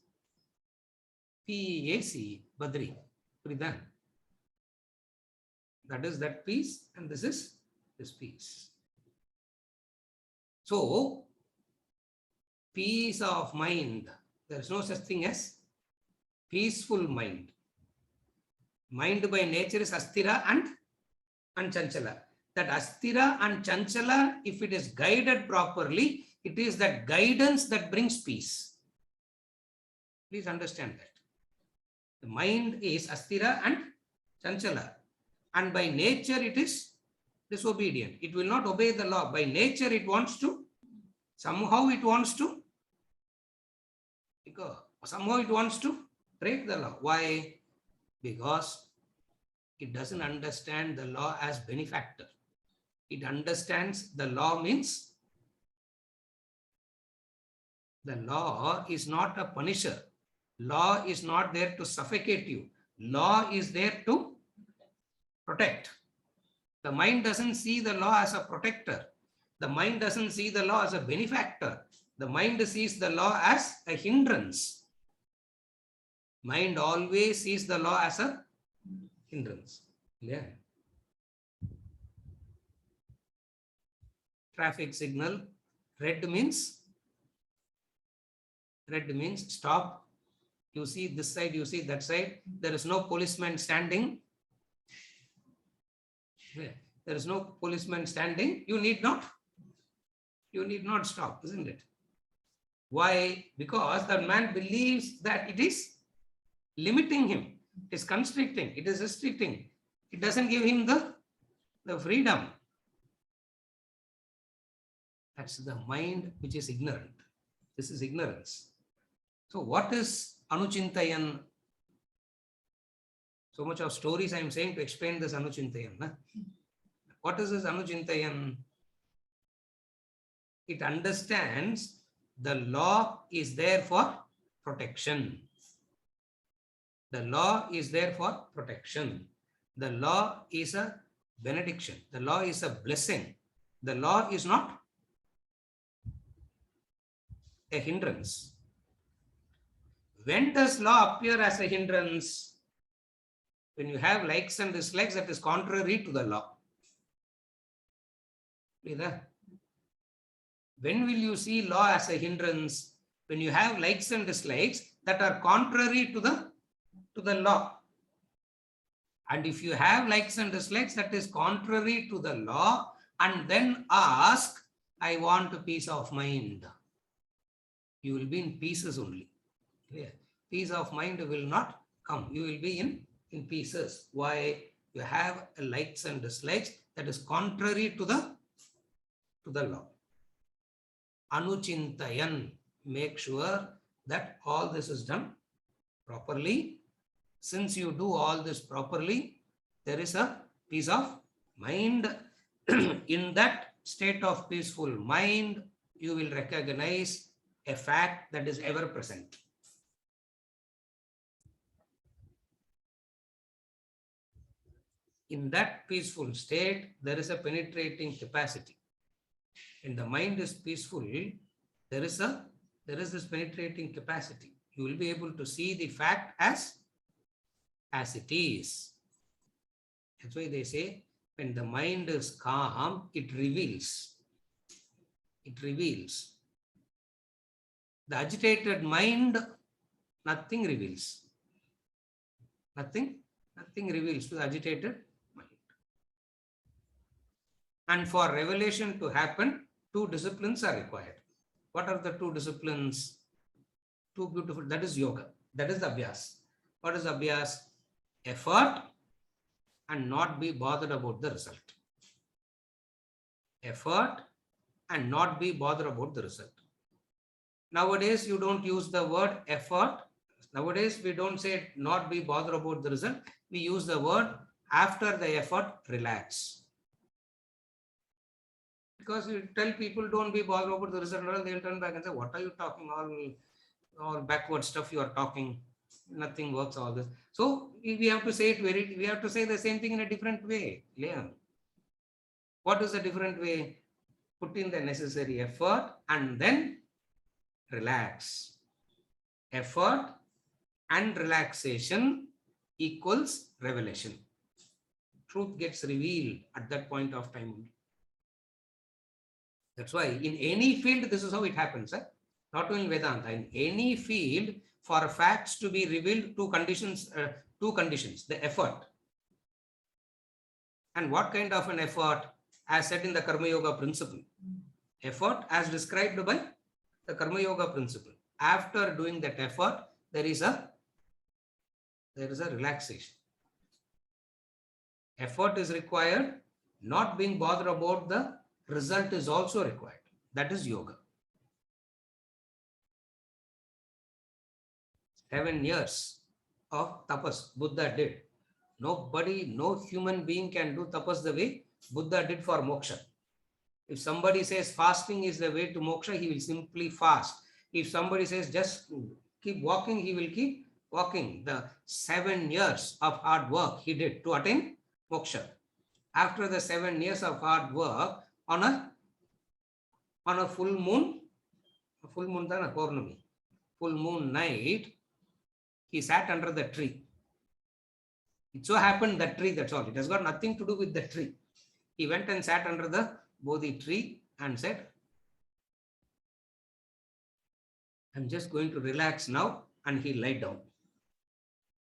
P-E-A-C, Badri. That is that peace, and this is this peace. So, peace of mind. There is no such thing as peaceful mind. Mind by nature is Asthira and Chanchala. That Asthira and Chanchala, if it is guided properly, it is that guidance that brings peace. Please understand that. The mind is Asthira and Chanchala. And by nature it is disobedient. It will not obey the law. By nature it wants to, somehow it wants to break the law. Why? Because it doesn't understand the law as benefactor. It understands the law means the law is not a punisher. Law is not there to suffocate you. Law is there to protect. The mind doesn't see the law as a protector. The mind doesn't see the law as a benefactor. The mind sees the law as a hindrance. Mind always sees the law as a hindrance. Yeah. Traffic signal. Red means stop. You see this side, you see that side. There is no policeman standing. There is no policeman standing. You need not stop, isn't it? Why? Because the man believes that it is limiting him. It is constricting. It is restricting. It doesn't give him the freedom. That's the mind which is ignorant. This is ignorance. So what is Anuchintayan? So much of stories I am saying to explain this Anuchintayan. Na? What is this Anuchintayan? It understands the law is there for protection. The law is there for protection. The law is a benediction. The law is a blessing. The law is not a hindrance. When does law appear as a hindrance? When you have likes and dislikes that is contrary to the law. When will you see law as a hindrance? When you have likes and dislikes that are contrary to the law. And if you have likes and dislikes that is contrary to the law, and then ask, I want a peace of mind, you will be in pieces only. Clear? Peace of mind will not come. You will be in pieces. Why? You have likes and dislikes that is contrary to the to the law. Anuchintayan, make sure that all this is done properly. Since you do all this properly, there is a peace of mind. In that state of peaceful mind, you will recognize a fact that is ever present. In that peaceful state, there is a penetrating capacity. When the mind is peaceful, there is this penetrating capacity. You will be able to see the fact as it is. That's why they say when the mind is calm, it reveals. It reveals. The agitated mind, nothing reveals. Nothing reveals to the agitated mind. And for revelation to happen, two disciplines are required. What are the two disciplines? Two beautiful, that is yoga. That is the abhyas. What is abhyas? Effort and not be bothered about the result. Effort and not be bothered about the result. Nowadays, you don't use the word effort. Nowadays, we don't say not be bothered about the result. We use the word after the effort, relax. Because you tell people don't be bothered about the result, they'll turn back and say, what are you talking? All backward stuff you are talking. Nothing works, all this. So we have to say it we have to say the same thing in a different way. Leon. What is the different way? Put in the necessary effort and then relax. Effort and relaxation equals revelation. Truth gets revealed at that point of time. That's why in any field, this is how it happens. Not only Vedanta, in any field, for facts to be revealed, two conditions, the effort. And what kind of an effort? As said in the Karma Yoga principle. Effort as described by the Karma Yoga principle. After doing that effort, there is a relaxation. Effort is required. Not being bothered about the result is also required. That is yoga. 7 years of tapas Buddha did. Nobody, no human being can do tapas the way Buddha did for moksha. If somebody says fasting is the way to moksha, he will simply fast. If somebody says just keep walking, he will keep walking. The 7 years of hard work he did to attain moksha. After the 7 years of hard work, on a full moon night, he sat under the tree. It so happened that tree, that's all. It has got nothing to do with the tree. He went and sat under the Bodhi tree and said, I'm just going to relax now. And he lied down.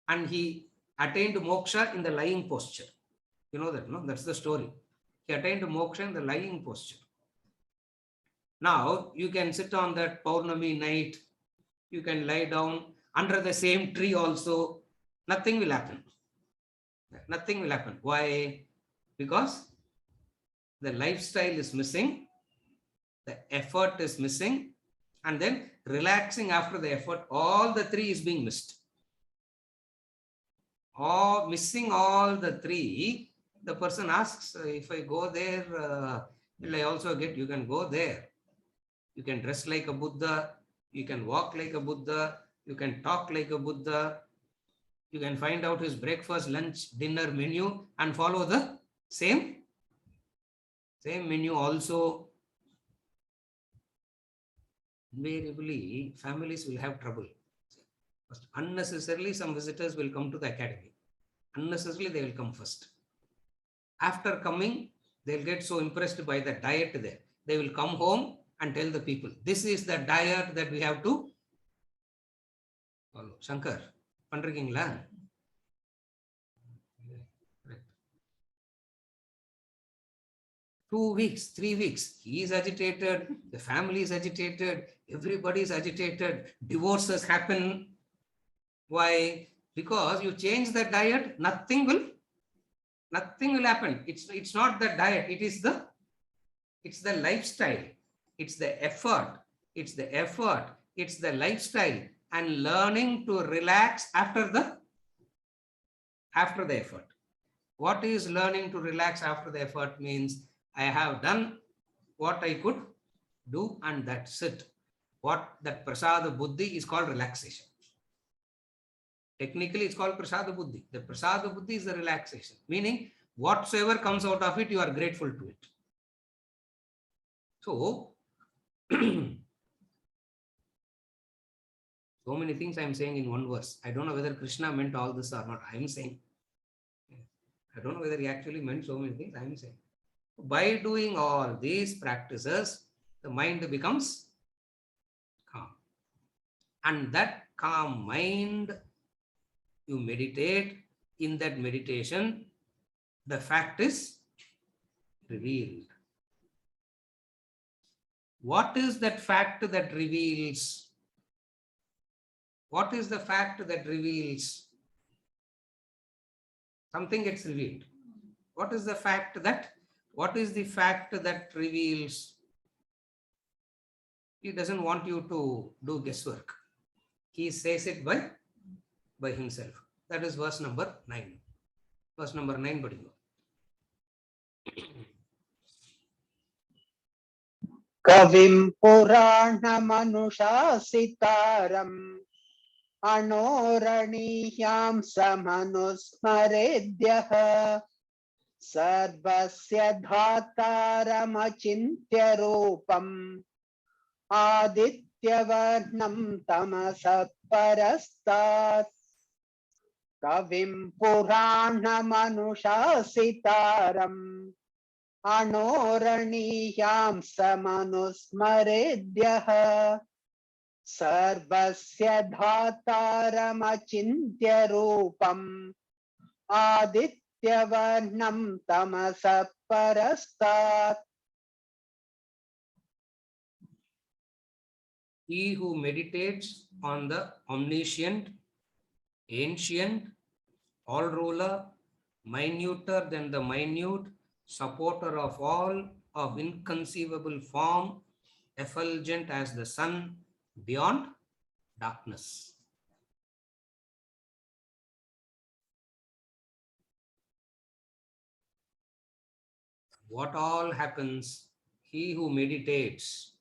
And he attained moksha in the lying posture. You know that, no? That's the story. He attained moksha in the lying posture. Now, you can sit on that Paurnami night. You can lie down under the same tree also. Nothing will happen. Nothing will happen. Why? Because the lifestyle is missing. The effort is missing. And then relaxing after the effort, all the three is being missed. Missing all the three, the person asks, if I go there, will I also get? You can go there. You can dress like a Buddha. You can walk like a Buddha. You can talk like a Buddha. You can find out his breakfast, lunch, dinner menu and follow the same menu also. Invariably, families will have trouble. Unnecessarily, some visitors will come to the academy. Unnecessarily, they will come first. After coming, they'll get so impressed by the diet there. They will come home and tell the people, this is the diet that we have to follow. Shankar, pandrikingla? 2 weeks, 3 weeks, he is agitated, the family is agitated, everybody is agitated, divorces happen. Why? Because you change the diet, nothing will happen. It's not the diet, it is It's the lifestyle. It's the effort. It's the effort. It's the lifestyle. And learning to relax after the effort. What is learning to relax after the effort means? I have done what I could do and that's it. What that prasada buddhi is called relaxation. Technically, it's called prasada buddhi. The prasada buddhi is the relaxation, meaning whatsoever comes out of it, you are grateful to it. So, so many things I am saying in one verse. I don't know whether Krishna meant all this or not. I am saying. I don't know whether he actually meant so many things. I am saying. By doing all these practices, the mind becomes calm. And that calm mind, you meditate. In that meditation, the fact is revealed. What is that fact that reveals? What is the fact that reveals? Something gets revealed. What is the fact that reveals? He doesn't want you to do guesswork. He says it by himself. That is verse number 9. Verse number 9, Badingo. Kavim Puranamanushasitaram Anoraniyam Samanusmaredyaha Sarvasya Dhataramachintya Rupam Adityavarnam Tamasat Parastat Kavim Puranamanushasitaram Anoraniyam Samanusmaredyaha Sarvasya Dhataramachintya Rupam Adityavarnam Tamasa Parastat. He who meditates on the omniscient, ancient, all-ruler, minuter than the minute, supporter of all, of inconceivable form, effulgent as the sun, beyond darkness. What all happens? He who meditates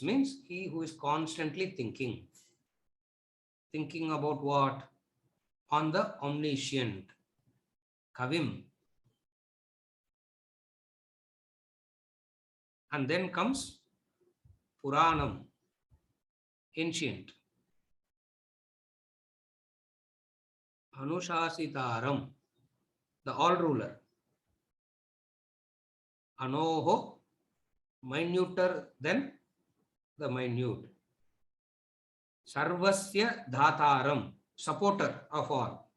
means he who is constantly thinking. Thinking about what? On the omniscient. Kavim. And then comes Puranam, ancient. Anushasitaram, the all-ruler. Anoho, minuter than the minute. Sarvasya Dhataram, supporter of all.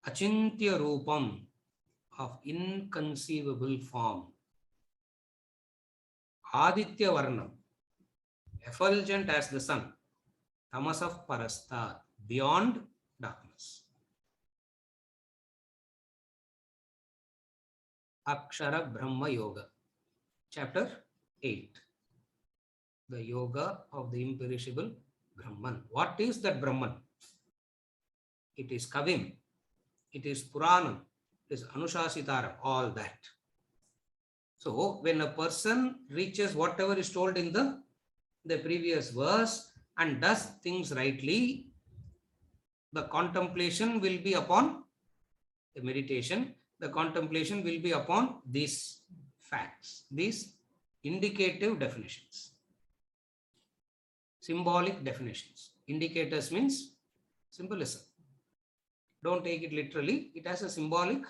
Achintya Rupam, of inconceivable form. Aditya Varnam, effulgent as the sun. Tamasaf Parastat, beyond darkness. Akshara Brahma Yoga, chapter 8. The yoga of the imperishable Brahman. What is that Brahman? It is Kavim, it is Puranam, it is Anushasitaram, all that. So when a person reaches whatever is told in the previous verse and does things rightly, the contemplation will be upon the meditation. The contemplation will be upon these facts, these indicative definitions, symbolic definitions. Indicators means symbolism. Don't take it literally. It has a symbolic,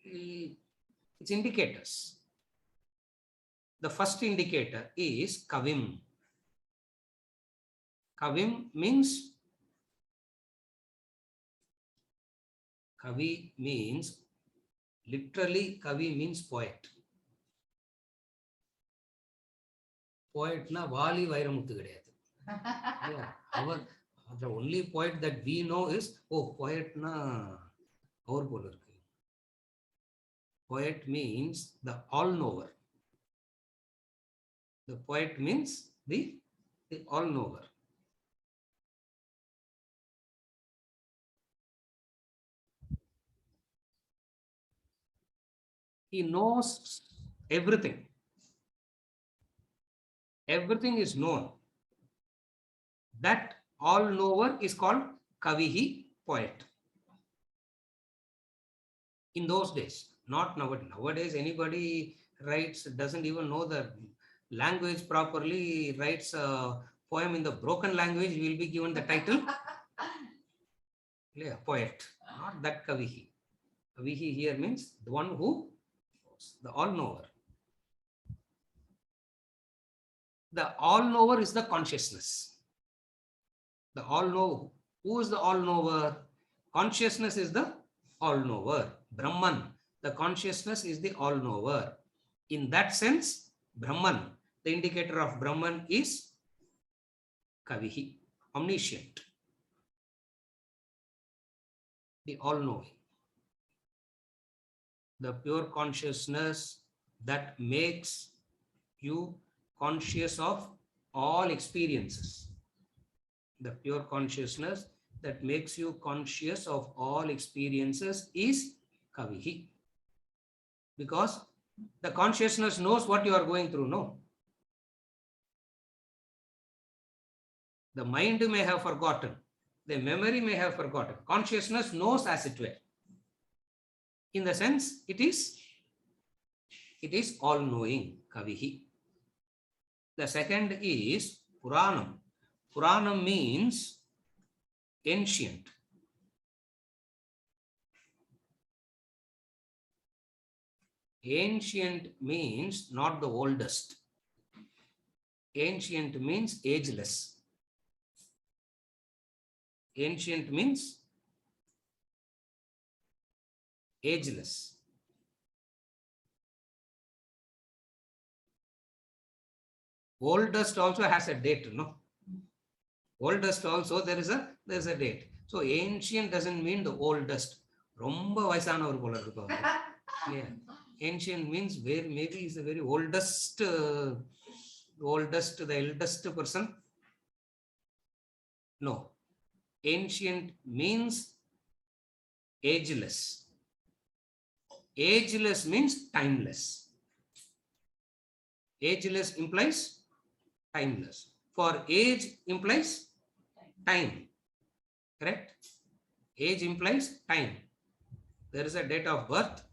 it's indicators. The first indicator is Kavim. Kavim means, Kavi means, literally Kavi means poet. Poet na Vali Vairamuthu kediyadu. The only poet that we know is, poet na aur pola irukku. Poet means the all-knower. The poet means the all-knower. He knows everything. Everything is known. That all-knower is called Kavihi, poet. In those days, not nowadays. Nowadays, anybody writes, doesn't even know the language properly, writes a poem in the broken language, will be given the title. Yeah, poet, not that Kavihi. Kavihi here means the one who knows, the all-knower. The all-knower is the consciousness. The all-knower. Who is the all-knower? Consciousness is the all-knower. Brahman, the consciousness is the all-knower. In that sense, Brahman, the indicator of Brahman is Kavihi, omniscient, the all-knowing. The pure consciousness that makes you conscious of all experiences. The pure consciousness that makes you conscious of all experiences is Kavihi. Because the consciousness knows what you are going through, no? The mind may have forgotten. The memory may have forgotten. Consciousness knows as it were. In the sense, it is all-knowing, Kavihi. The second is Puranam. Puranam means ancient. Ancient means not the oldest. Ancient means ageless. Ancient means ageless. Oldest also has a date, no? Oldest also there is a date. So ancient doesn't mean the oldest. Romba vaisanavar pola irukku. Yeah. Ancient means where maybe is the very oldest, the eldest person. No. Ancient means ageless. Ageless means timeless. Ageless implies timeless. For age implies time. Correct? Age implies time. There is a date of birth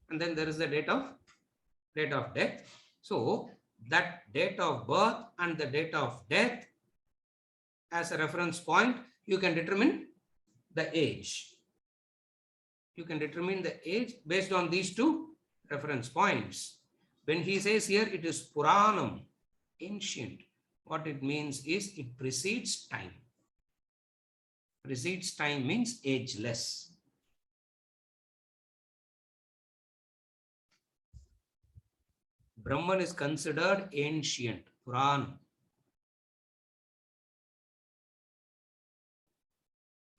and then there is the date of death. So that date of birth and the date of death as a reference point, you can determine the age. You can determine the age based on these two reference points. When he says here it is Puranam, ancient, what it means is it precedes time. Precedes time means ageless. Brahman is considered ancient, Puranam.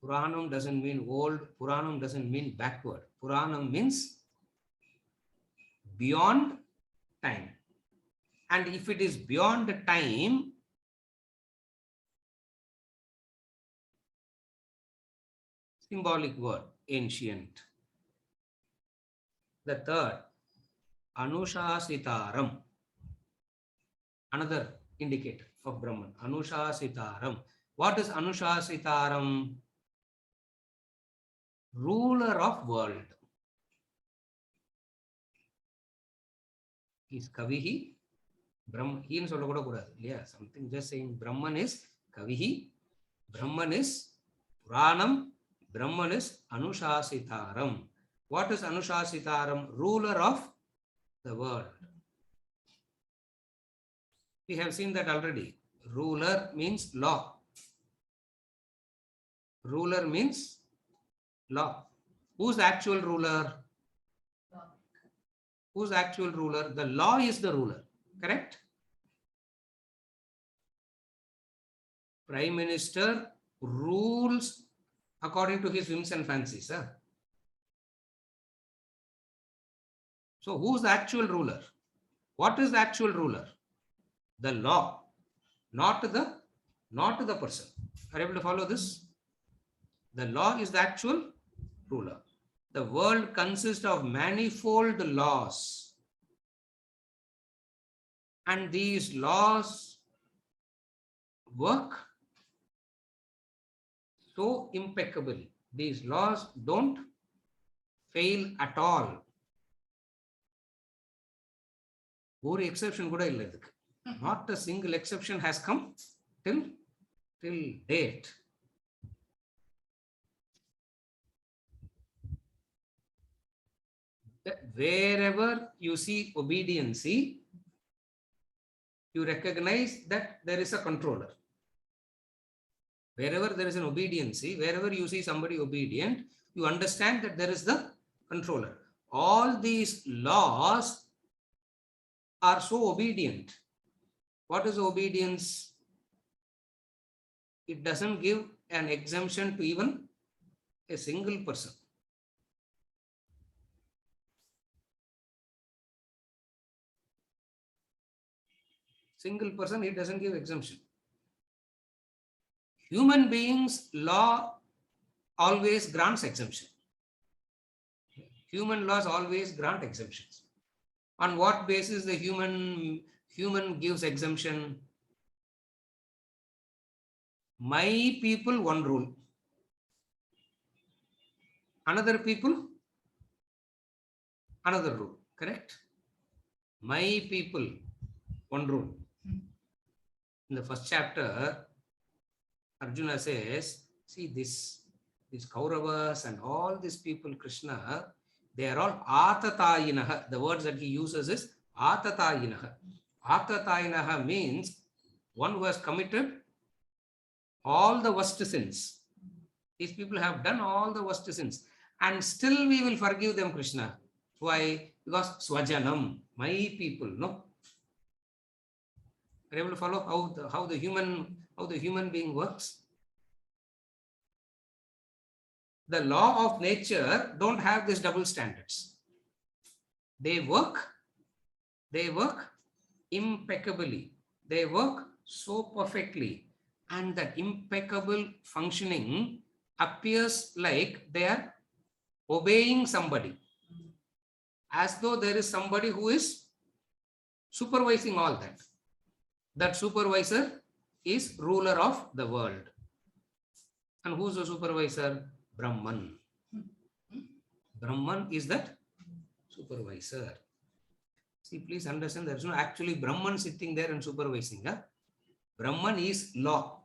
Puranam doesn't mean old. Puranam doesn't mean backward. Puranam means beyond time. And if it is beyond the time, symbolic word, ancient. The third, Anushasitaram. Another indicator of Brahman, Anushasitaram. What is Anushasitaram? Ruler of world. Is Kavihi, Brahman, he is something just saying Brahman is Kavihi, Brahman is Puranam, Brahman is Anushasitaram. What is Anushasitaram? Ruler of the world. We have seen that already. Ruler means law. Ruler means law. Who's the actual ruler? Who's the actual ruler? The law is the ruler, correct? Prime Minister rules according to his whims and fancies. Huh? So who's the actual ruler? What is the actual ruler? The law, not the person. Are you able to follow this? The law is the actual ruler. The world consists of manifold laws. And these laws work so impeccably. These laws don't fail at all. ஒரு exception கூட இல்லை இதுக்கு. Not a single exception has come till date. Wherever you see obediency, you recognize that there is a controller. Wherever there is an obediency, wherever you see somebody obedient, you understand that there is the controller. All these laws are so obedient. What is obedience? It doesn't give an exemption to even a single person. Single person, it doesn't give exemption. Human beings' law always grants exemption. Human laws always grant exemptions. On what basis the human gives exemption? My people, one rule. Another people, another rule. Correct? My people, one rule. In the first chapter, Arjuna says, see these Kauravas and all these people, Krishna, they are all atatayinaha. The words that he uses is atatayinaha. Atatayinaha means one who has committed all the worst sins. These people have done all the worst sins. And still we will forgive them, Krishna. Why? Because swajanam, my people, no? Are you able to follow how the human being works? The law of nature don't have these double standards. They work impeccably. They work so perfectly, and that impeccable functioning appears like they are obeying somebody, as though there is somebody who is supervising all that. That supervisor is ruler of the world. And who's the supervisor? Brahman. Brahman is that supervisor. See, please understand, there is no actually Brahman sitting there and supervising. Huh? Brahman is law.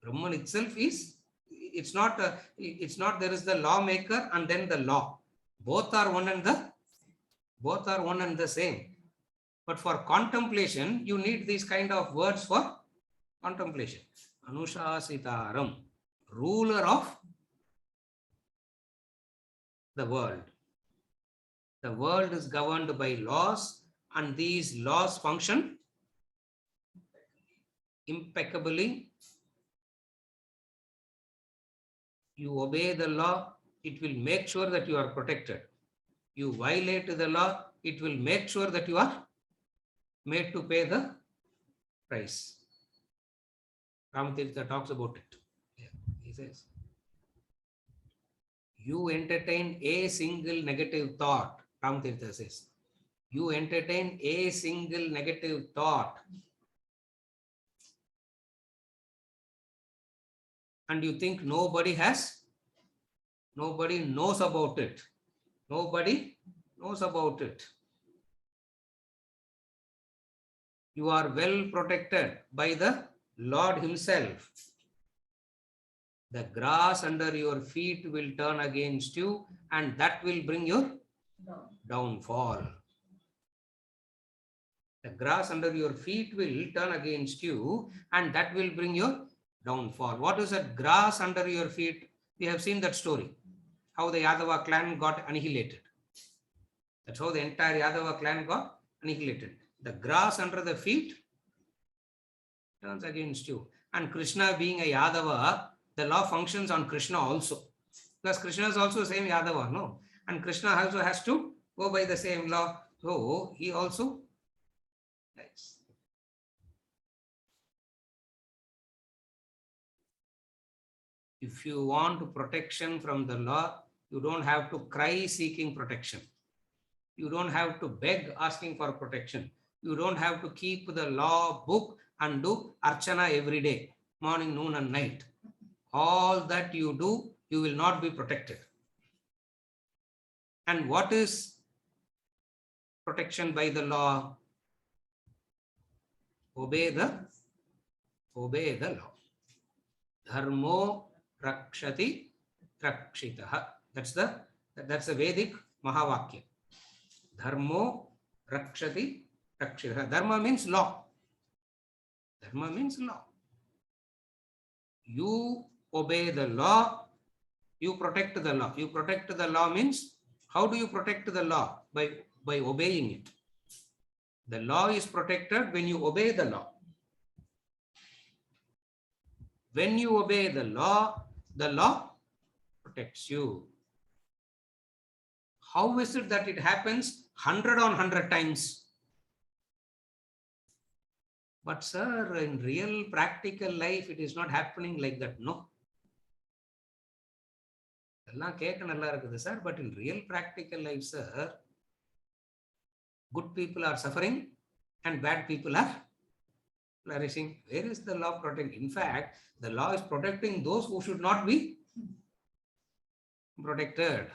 Brahman itself is, it's not there is the lawmaker and then the law. Both are one and the same. But for contemplation, you need these kind of words for contemplation. Anushasitaram, ruler of the world. The world is governed by laws, and these laws function impeccably. You obey the law, it will make sure that you are protected. You violate the law, it will make sure that you are made to pay the price. Ramatirtha talks about it. Yeah, he says, you entertain a single negative thought. Ramatirtha says, you entertain a single negative thought, and you think nobody knows about it. Nobody knows about it. You are well protected by the Lord himself. The grass under your feet will turn against you, and that will bring your downfall. The grass under your feet will turn against you, and that will bring your downfall. What is that grass under your feet? We have seen that story, how the Yadava clan got annihilated. That's how the entire Yadava clan got annihilated. The grass under the feet turns against you. And Krishna being a Yadava, the law functions on Krishna also. Because Krishna is also the same Yadava, no? And Krishna also has to go by the same law. So he also Nice. If you want protection from the law, you don't have to cry seeking protection. You don't have to beg asking for protection. You don't have to keep the law book and do archana every day, morning, noon, and night. All that you do, you will not be protected. And what is protection by the law? Obey the law. Dharmo rakshati rakshitaha. That's the Vedic Mahavakya. Dharmo rakshati rakshitaha. Dharma means law. Dharma means law. You obey the law, you protect the law. You protect the law means, how do you protect the law? By obeying it. The law is protected when you obey the law. When you obey the law protects you. How is it that it happens 100 on 100 times? But sir, in real practical life, it is not happening like that, no. Sir, but in real practical life, sir, good people are suffering and bad people are flourishing. Where is the law protecting? In fact, the law is protecting those who should not be protected.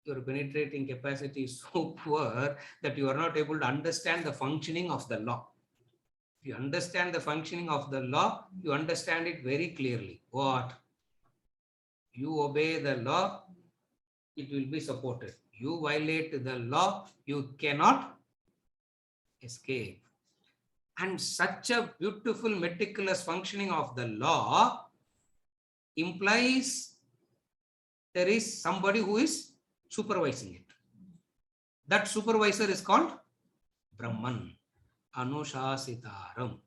Your penetrating capacity is so poor that you are not able to understand the functioning of the law. If you understand the functioning of the law, you understand it very clearly. What? You obey the law, it will be supported. You violate the law, you cannot escape. And such a beautiful, meticulous functioning of the law implies there is somebody who is supervising it. That supervisor is called Brahman, Anushasitaram.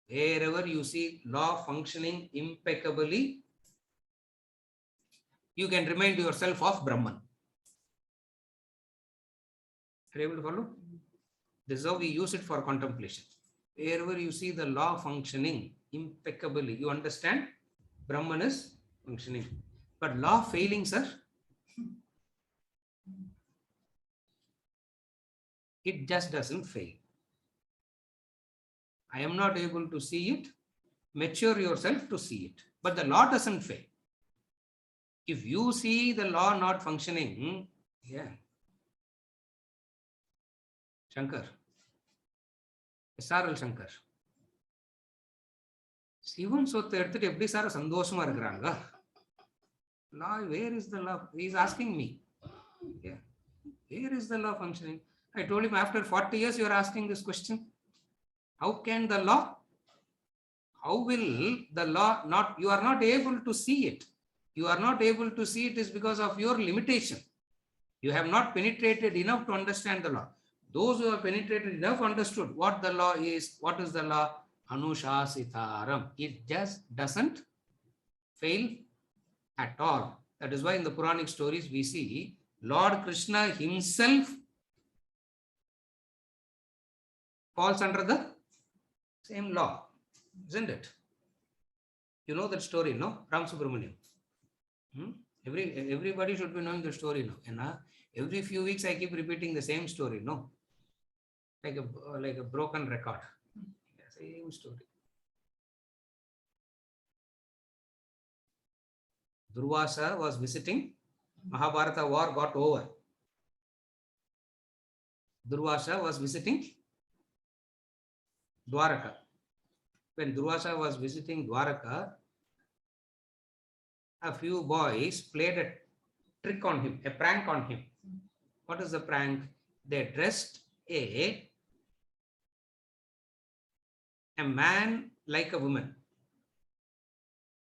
Wherever you see law functioning impeccably, you can remind yourself of Brahman. Are you able to follow? This is how we use it for contemplation. Wherever you see the law functioning impeccably, you understand Brahman is functioning. But law failing, sir, it just doesn't fail. I am not able to see it. Mature yourself to see it. But the law doesn't fail. If you see the law not functioning, yeah. Shankar. SRL Shankar. Sivan Sotha எடுத்துட்டு எப்படி sir சந்தோஷமா இருக்கிறாங்க? Law, where is the law? He is asking me. Yeah. Where is the law functioning? I told him, after 40 years you are asking this question. How can the law? How will the law not? You are not able to see it. You are not able to see it is because of your limitation. You have not penetrated enough to understand the law. Those who have penetrated enough understood what the law is. What is the law? Anushasitaram. It just doesn't fail at all. That is why in the Puranic stories we see Lord Krishna himself falls under the same law, isn't it? You know that story, no? Ram Subramaniam. Everybody should be knowing the story now. And every few weeks I keep repeating the same story, no? Like a broken record. Same story. Durvasa was visiting. Mahabharata war got over. Durvasa was visiting Dwaraka. When Durvasa was visiting Dwaraka, a few boys played a trick on him, a prank on him. What is the prank? They dressed a man like a woman,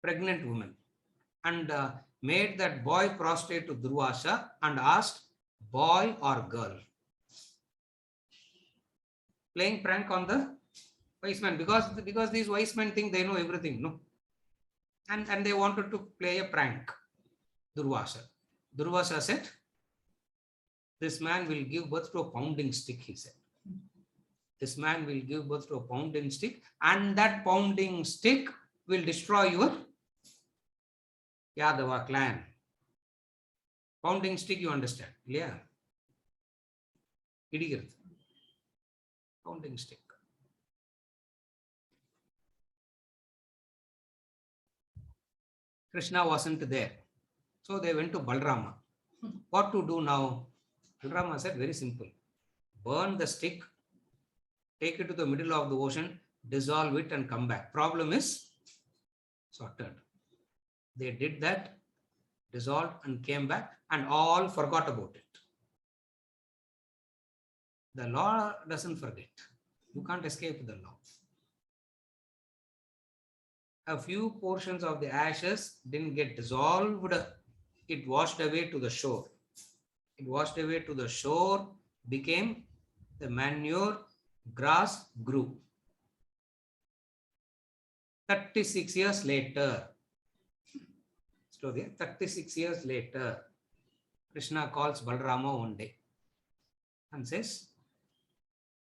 pregnant woman, and made that boy prostrate to Durvasa and asked, boy or girl? Playing prank on the wise man, because these wise men think they know everything, no? And they wanted to play a prank. Durvasa said, This man will give birth to a pounding stick, he said. This man will give birth to a pounding stick, and that pounding stick will destroy your Yadava clan. Pounding stick, you understand? Yeah. Pounding stick. Krishna wasn't there. So they went to Balrama. What to do now? Balrama said, very simple. Burn the stick, take it to the middle of the ocean, dissolve it and come back. Problem is sorted. They did that, dissolved and came back, and all forgot about it. The law doesn't forget. You can't escape the law. A few portions of the ashes didn't get dissolved. It washed away to the shore. It washed away to the shore, became the manure, grass grew. 36 years later, 36 years later, Krishna calls Balrama one day and says,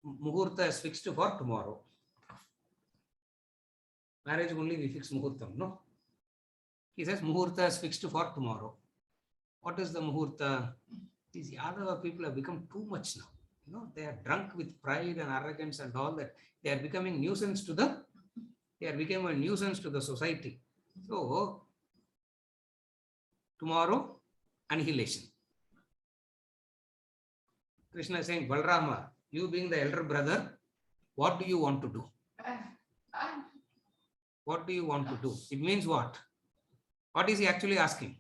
Muhurta is fixed for tomorrow. Marriage only we fix Muhurtam, no? He says, Muhurta is fixed for tomorrow. What is the Muhurta? These Yadava people have become too much now. You know, they are drunk with pride and arrogance and all that. They are becoming nuisance to the, becoming a nuisance to the society. So, tomorrow, annihilation. Krishna is saying, Balrama, you being the elder brother, what do you want to do? What do you want to do? It means what? What is he actually asking?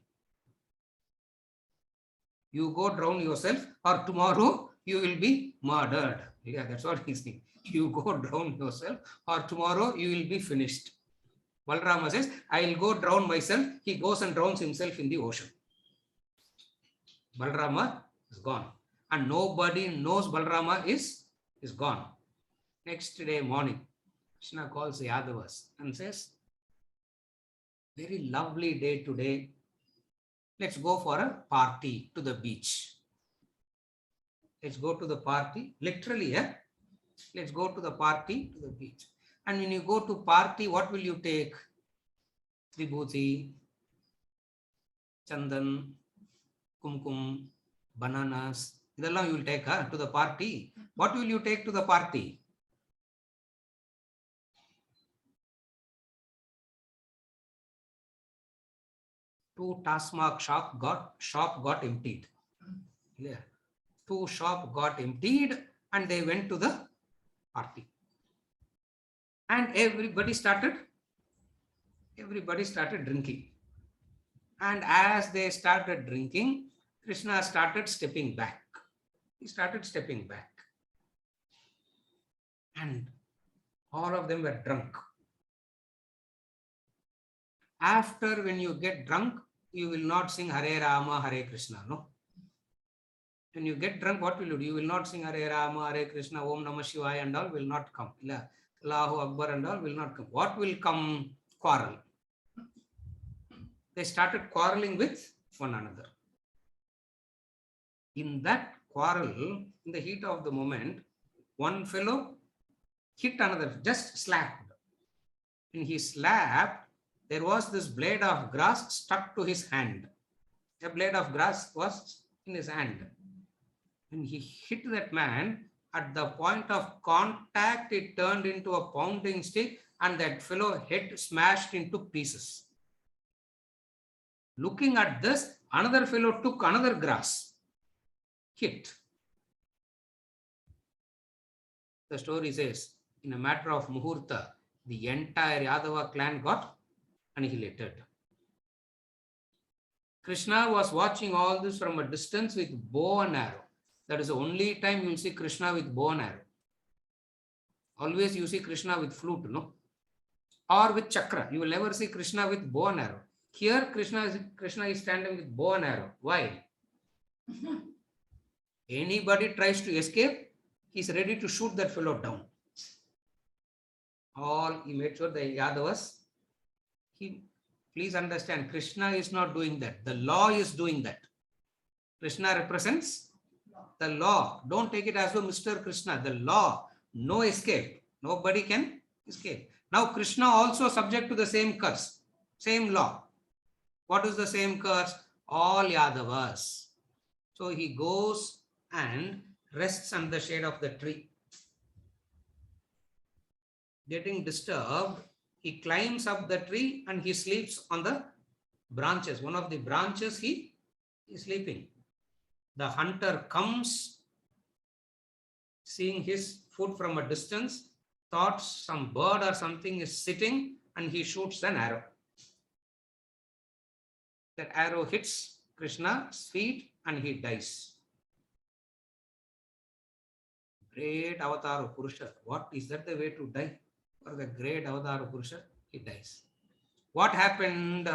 You go drown yourself, or tomorrow you will be murdered. Yeah, that's what he's saying. You go drown yourself, or tomorrow you will be finished. Balrama says, I will go drown myself. He goes and drowns himself in the ocean. Balrama is gone. And nobody knows Balrama is gone. Next day morning, Krishna calls the Yadavas and says, very lovely day today. Let's go for a party to the beach. Let's go to the party. Literally, yeah? Let's go to the party to the beach. And when you go to party, what will you take? Vibhuti, Chandan, Kumkum, bananas. Idallam you will take to the party. What will you take to the party? Two Tasmak shop got emptied. Yeah. Two shop got emptied and they went to the party. And everybody started drinking. And as they started drinking, Krishna started stepping back. He started stepping back. And all of them were drunk. After, when you get drunk, you will not sing Hare Rama, Hare Krishna, no? When you get drunk, what will you do? You will not sing Hare Rama, Hare Krishna, Om Namah Shivaya and all will not come. Allahu Akbar and all will not come. What will come? Quarrel. They started quarreling with one another. In that quarrel, in the heat of the moment, one fellow hit another, just slapped. When he slapped, there was this blade of grass stuck to his hand. A blade of grass was in his hand. When he hit that man, at the point of contact, it turned into a pounding stick and that fellow head smashed into pieces. Looking at this, another fellow took another grass, hit. The story says, in a matter of Muhurta, the entire Yadava clan got annihilated. Krishna was watching all this from a distance with bow and arrow. That is the only time you will see Krishna with bow and arrow. Always you see Krishna with flute, no? Or with chakra. You will never see Krishna with bow and arrow. Here Krishna is standing with bow and arrow. Why? Anybody tries to escape, he is ready to shoot that fellow down. He made sure the Yadavas, please understand, Krishna is not doing that. The law is doing that. Krishna represents The law. Don't take it as though Mr. Krishna. The law. No escape. Nobody can escape. Now Krishna also subject to the same curse. Same law. What is the same curse? All Yadavas. So he goes and rests under the shade of the tree. Getting disturbed, he climbs up the tree and he sleeps on the branches. One of the branches he is sleeping. The hunter comes, seeing his food from a distance, thought some bird or something is sitting, and he shoots an arrow. That arrow hits Krishna's feet and he dies. Great avatar Purusha. What is that the way to die? For the great avatar Purusha, he dies. What happened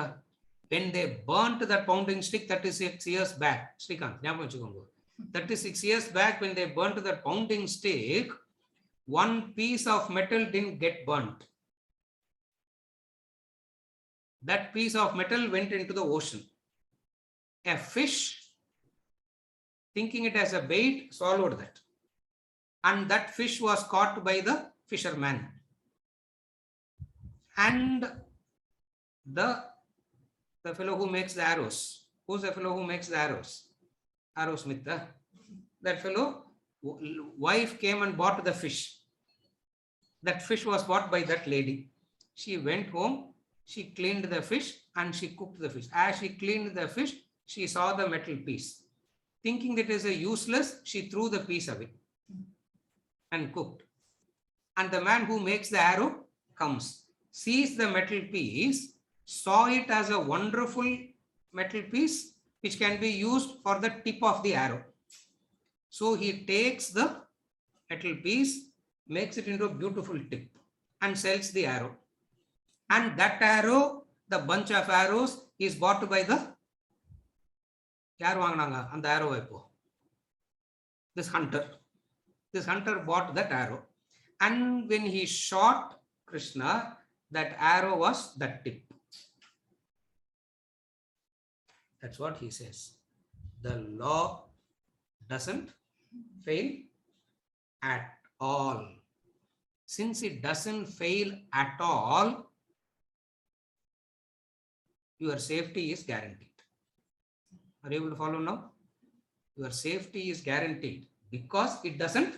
when they burnt that pounding stick 36 years back? Srikant, 36 years back, when they burnt that pounding stick, one piece of metal didn't get burnt. That piece of metal went into the ocean. A fish, thinking it as a bait, swallowed that. And that fish was caught by the fisherman. And the fellow who makes the arrows. Who's the fellow who makes the arrows? Arrowsmith. That fellow, wife came and bought the fish. That fish was bought by that lady. She went home, she cleaned the fish and she cooked the fish. As she cleaned the fish, she saw the metal piece. Thinking that it is a useless, she threw the piece away and cooked. And the man who makes the arrow comes, sees the metal piece, saw it as a wonderful metal piece which can be used for the tip of the arrow. So he takes the metal piece, makes it into a beautiful tip and sells the arrow. And that arrow, the bunch of arrows, is bought by the arrow. This hunter. This hunter bought that arrow. And when he shot Krishna, that arrow was that tip. That's what he says. The law doesn't fail at all. Since it doesn't fail at all, your safety is guaranteed. Are you able to follow now? Your safety is guaranteed because it doesn't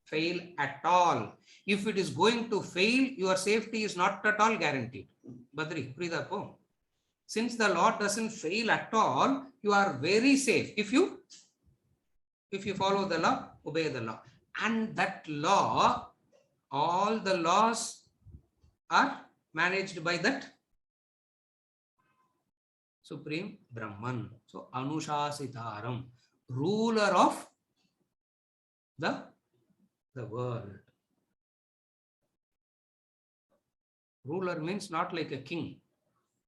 fail at all. If it is going to fail, your safety is not at all guaranteed. Badri, Pridapo. Since the law doesn't fail at all, you are very safe. If you follow the law, obey the law. And that law, all the laws are managed by that Supreme Brahman. So, Anushasitaram, ruler of the world. Ruler means not like a king,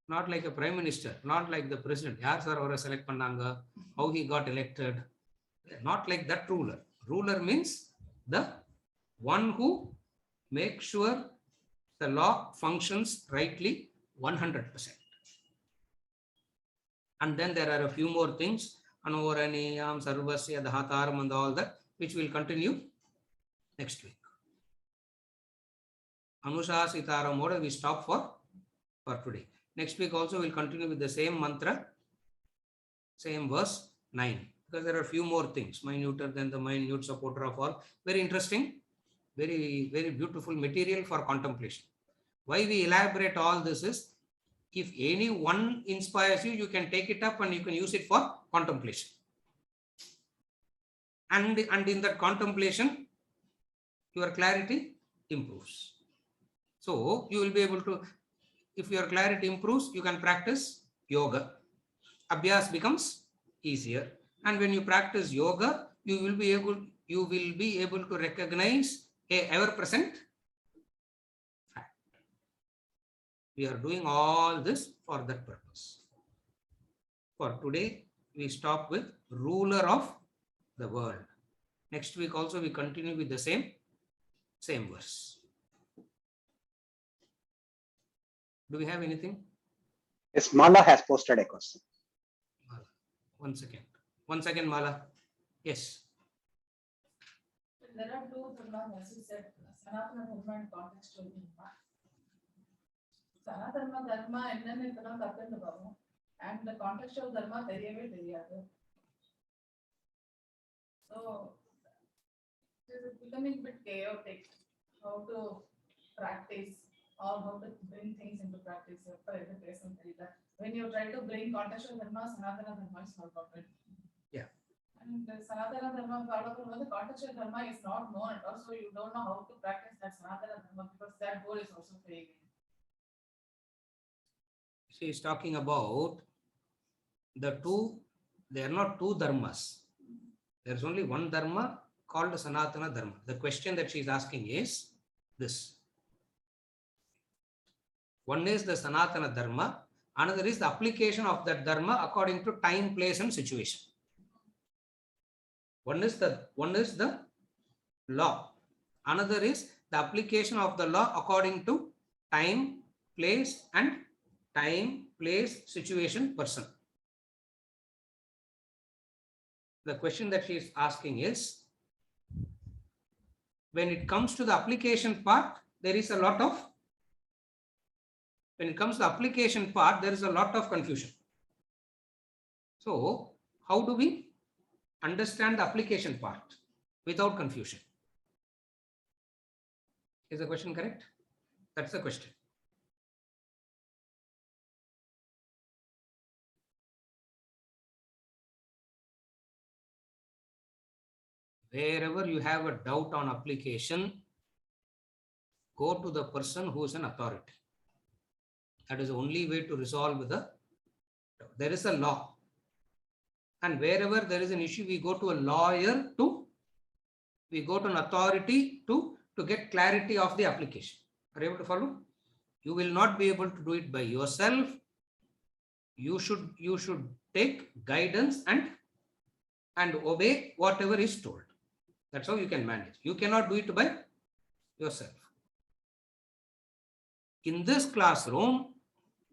not like a prime minister, not like the president. Yaar sir aura select pannanga, how he got elected. Not like that ruler. Ruler means the one who makes sure the law functions rightly 100%. And then there are a few more things, Anoraniyam, Sarvasya, Dhataram, and all that, which will continue next week. Anushasitaram order we stop for today. Next week also we'll continue with the same mantra, same verse 9. Because there are a few more things, minuter than the minute supporter of all. Very interesting, very, very beautiful material for contemplation. Why we elaborate all this is, if any one inspires you, you can take it up and you can use it for contemplation. And in that contemplation, your clarity improves. So you will be able to, if your clarity improves, you can practice yoga. Abhyas becomes easier. And when you practice yoga, you will be able to recognize a ever-present fact. We are doing all this for that purpose. For today, we stop with ruler of the world. Next week also we continue with the same verse. Do we have anything? Yes, Mala has posted a question. Mala. One second, Mala. Yes. there are two dharmas, as you said, Sanatana Dharma and contextual Dharma. Sanatana Dharma என்னன்னு இப்பதான் கத்துட்டு வரோம், and the contextual Dharma தெரியவே தெரியாது. So it is becoming a bit chaotic how to practice or how to bring things into practice. When you try to bring contextual Dharma, Sanatana Dharma is not covered. Yeah. And Sanatana Dharma, the contextual Dharma is not known at all, so you don't know how to practice that Sanatana Dharma because that goal is also failing. She is talking about the two, they are not two dharmas. There is only one dharma called Sanatana Dharma. The question that she is asking is this. One is the Sanatana Dharma, another is the application of that dharma according to time, place and situation. One is the law. Another is the application of the law according to time, place, situation, person. The question that she is asking is, when it comes to the application part, there is a lot of confusion. So, how do we understand the application part without confusion? Is the question correct? That's the question. Wherever you have a doubt on application, go to the person who is an authority. That is the only way to resolve the doubt. There is a law. And wherever there is an issue, we go to a lawyer we go to an authority to get clarity of the application. Are you able to follow? You will not be able to do it by yourself. You should take guidance and obey whatever is told. That's how you can manage. You cannot do it by yourself. In this classroom,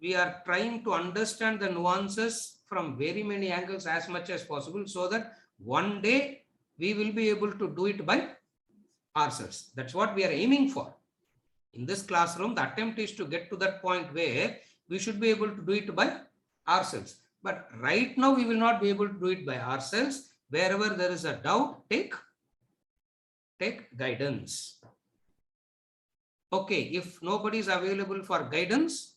we are trying to understand the nuances from very many angles as much as possible, so that one day we will be able to do it by ourselves. That's what we are aiming for. In this classroom, the attempt is to get to that point where we should be able to do it by ourselves. But right now, we will not be able to do it by ourselves. Wherever there is a doubt, take guidance. Okay, if nobody is available for guidance,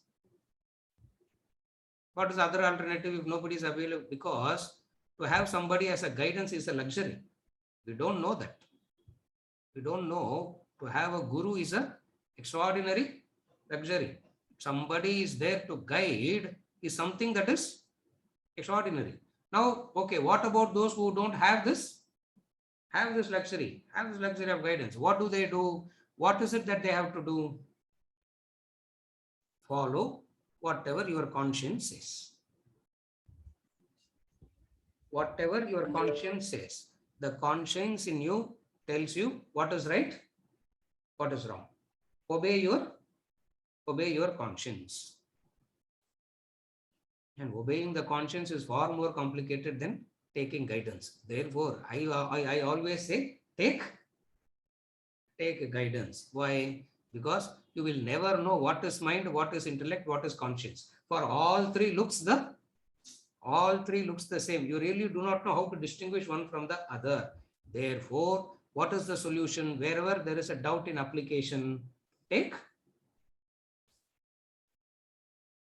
what is the other alternative if nobody is available? Because to have somebody as a guidance is a luxury. We don't know that. We don't know to have a guru is an extraordinary luxury. Somebody is there to guide is something that is extraordinary. Now, okay, what about those who don't have this luxury of guidance? What do they do? What is it that they have to do? Follow whatever your conscience says. Whatever your conscience says. The conscience in you tells you what is right, what is wrong. Obey your conscience. And obeying the conscience is far more complicated than taking guidance. Therefore, I always say, take guidance. Why? Because you will never know what is mind, what is intellect, what is conscience. For all three looks the same. You really do not know how to distinguish one from the other. Therefore, what is the solution? Wherever there is a doubt in application, take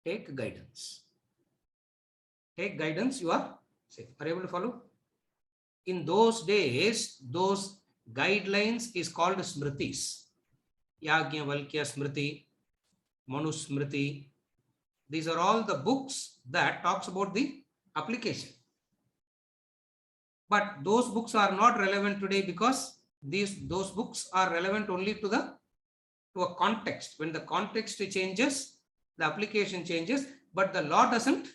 guidance. Take guidance, you are safe. Are you able to follow? In those days, those guidelines is called smritis. Yajnavalkya Smriti, Manusmriti. These are all the books that talks about the application. But those books are not relevant today because those books are relevant only to a context. When the context changes, the application changes, but the law doesn't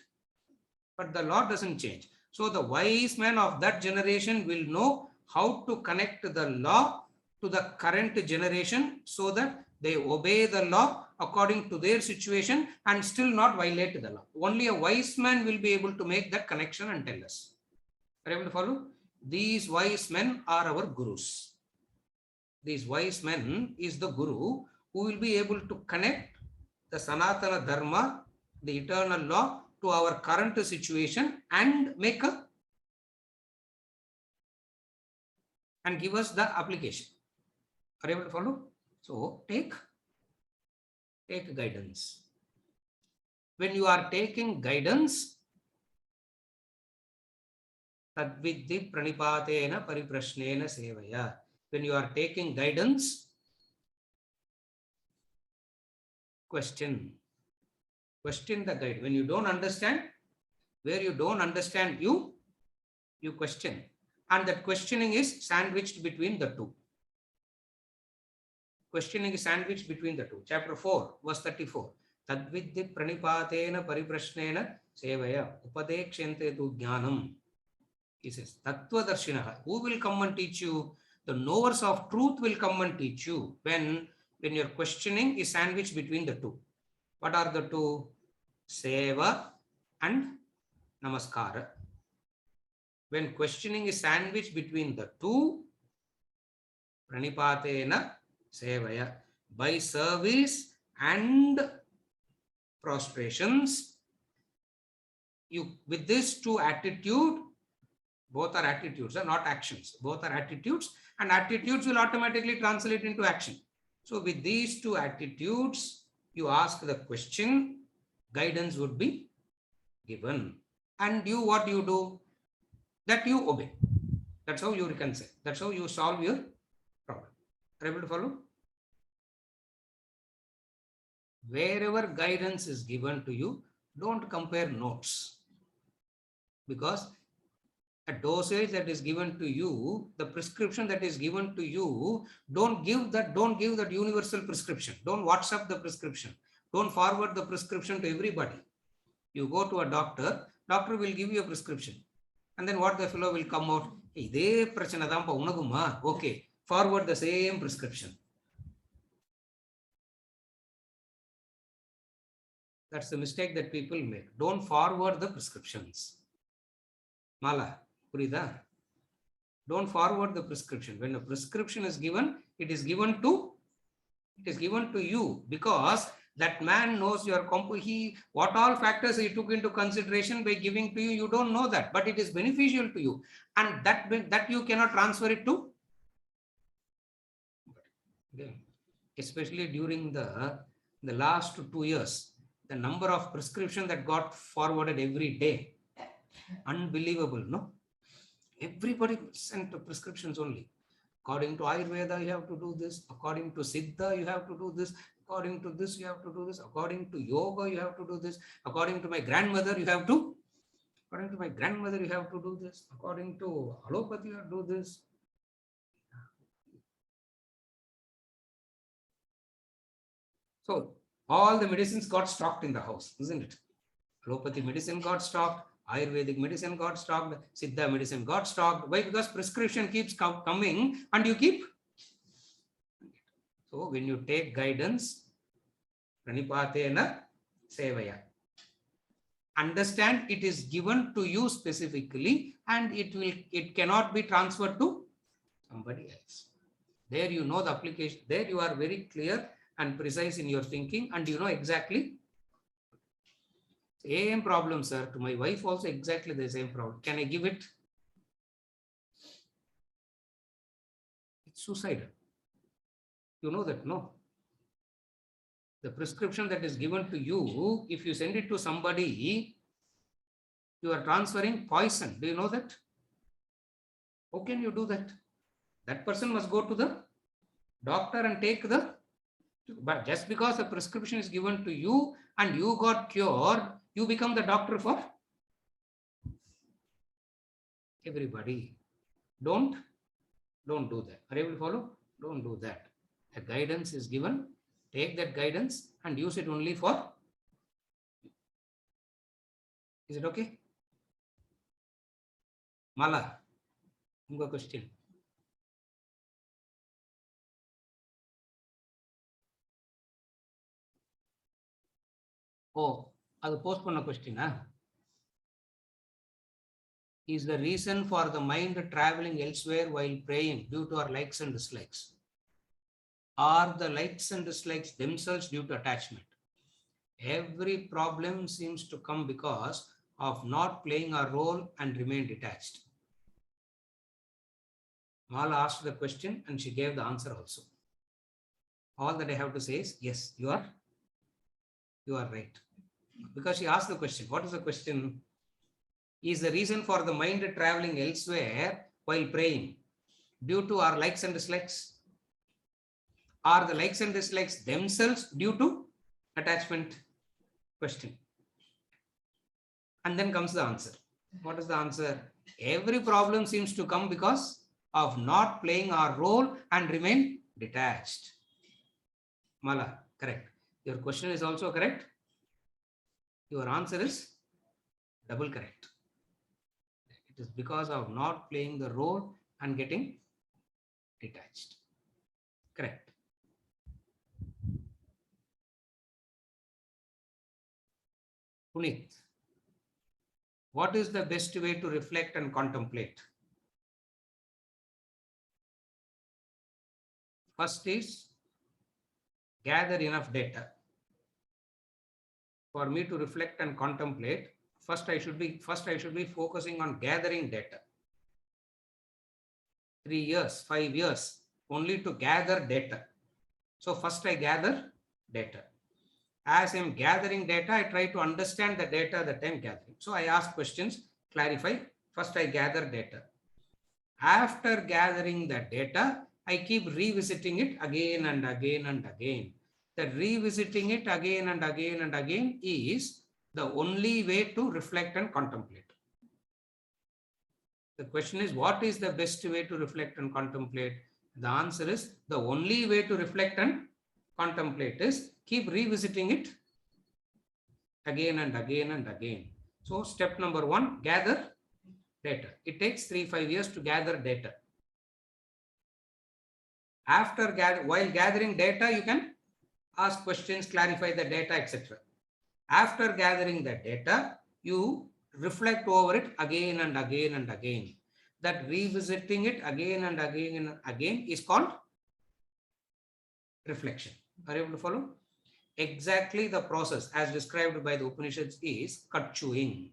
change. So the wise man of that generation will know how to connect the law to the current generation so that they obey the law according to their situation and still not violate the law. Only a wise man will be able to make that connection and tell us. Are you able to follow? These wise men are our gurus. these wise men is the Guru who will be able to connect the Sanatana Dharma, the eternal law, to our current situation and make a and give us the application. Are you able to follow? So take guidance. When you are taking guidance, tadvidhi pranipatena pariprashnena sevaya. When you are taking guidance, question the guide. When you don't understand, where you don't understand, you question. And that questioning is sandwiched between the two. Questioning is sandwiched between the two. Chapter 4, verse 34. Tadvidhi pranipatena pariprashnena sevaya upadekshente tu jnanam. He says, Tattvadarshinaha. Who will come and teach you? The knowers of truth will come and teach you when your questioning is sandwiched between the two. What are the two? Seva and Namaskara. When questioning is sandwiched between the two, Pranipatena Sevaya. By service and prostrations, you with this two attitude, both are attitudes, not actions. Both are attitudes, and attitudes will automatically translate into action. So with these two attitudes, you ask the question, guidance would be given. And you, what you do? That you obey. That's how you reconcile. That's how you solve your problem. Are you able to follow? Wherever guidance is given to you, don't compare notes. Because a dosage that is given to you, the prescription that is given to you, don't give that universal prescription. Don't WhatsApp the prescription. Don't forward the prescription to everybody. You go to a doctor will give you a prescription. And then what the fellow will come out, okay, forward the same prescription. That's the mistake that people make. Don't forward the prescriptions. Mala, Purida. Don't forward the prescription. When a prescription is given, it is given to you, because that man knows your what all factors he took into consideration by giving to you. You don't know that, but it is beneficial to you, and that you cannot transfer it to. Especially during the last 2 years, the number of prescriptions that got forwarded every day, unbelievable, no? Everybody sent prescriptions only. According to Ayurveda, you have to do this. According to Siddha, you have to do this. According to this, you have to do this. According to yoga, you have to do this. According to my grandmother, you have to. According to my grandmother, you have to do this. According to allopathy, you have to do this. So all the medicines got stocked in the house, isn't it? Allopathy medicine got stocked. Ayurvedic medicine got stocked, Siddha medicine got stocked. Why? Because prescription keeps coming and you keep. So when you take guidance, Pranipatena Sevaya. Understand it is given to you specifically, and it cannot be transferred to somebody else. There you know the application. There you are very clear and precise in your thinking, and you know exactly. Same problem, sir. To my wife also exactly the same problem. Can I give it? It's suicidal. You know that, no? The prescription that is given to you, if you send it to somebody, you are transferring poison. Do you know that? How can you do that? That person must go to the doctor and take the. But just because a prescription is given to you and you got cured, you become the doctor for everybody. Don't do that. Are you able to follow? Don't do that. A guidance is given. Take that guidance and use it only for. Is it okay? Mala, your question. Oh, I'll postpone a question. Is the reason for the mind traveling elsewhere while praying due to our likes and dislikes? Are the likes and dislikes themselves due to attachment? Every problem seems to come because of not playing a role and remain detached. Mala asked the question and she gave the answer also. All that I have to say is, yes, you are right. Because she asked the question. What is the question? Is the reason for the mind traveling elsewhere while praying due to our likes and dislikes? Are the likes and dislikes themselves due to attachment? Question. And then comes the answer. What is the answer? Every problem seems to come because of not playing our role and remain detached. Mala, correct. Your question is also correct. Your answer is double correct. It is because of not playing the role and getting detached. Correct. Puneet, what is the best way to reflect and contemplate? First is gather enough data. For me to reflect and contemplate, first I should be focusing on gathering data. 3 years, 5 years, only to gather data. So first I gather data. As I'm gathering data, I try to understand the data that I'm gathering. So I ask questions, clarify. First I gather data. After gathering the data, I keep revisiting it again and again and again. That revisiting it again and again and again is the only way to reflect and contemplate. The question is, what is the best way to reflect and contemplate? The answer is, the only way to reflect and contemplate is keep revisiting it again and again and again. So step number 1, gather data. It takes 3-5 years to gather data. While gathering data, you can ask questions, clarify the data, etc. After gathering the data, you reflect over it again and again and again. That revisiting it again and again and again is called reflection. Are you able to follow? Exactly the process as described by the Upanishads is cut chewing.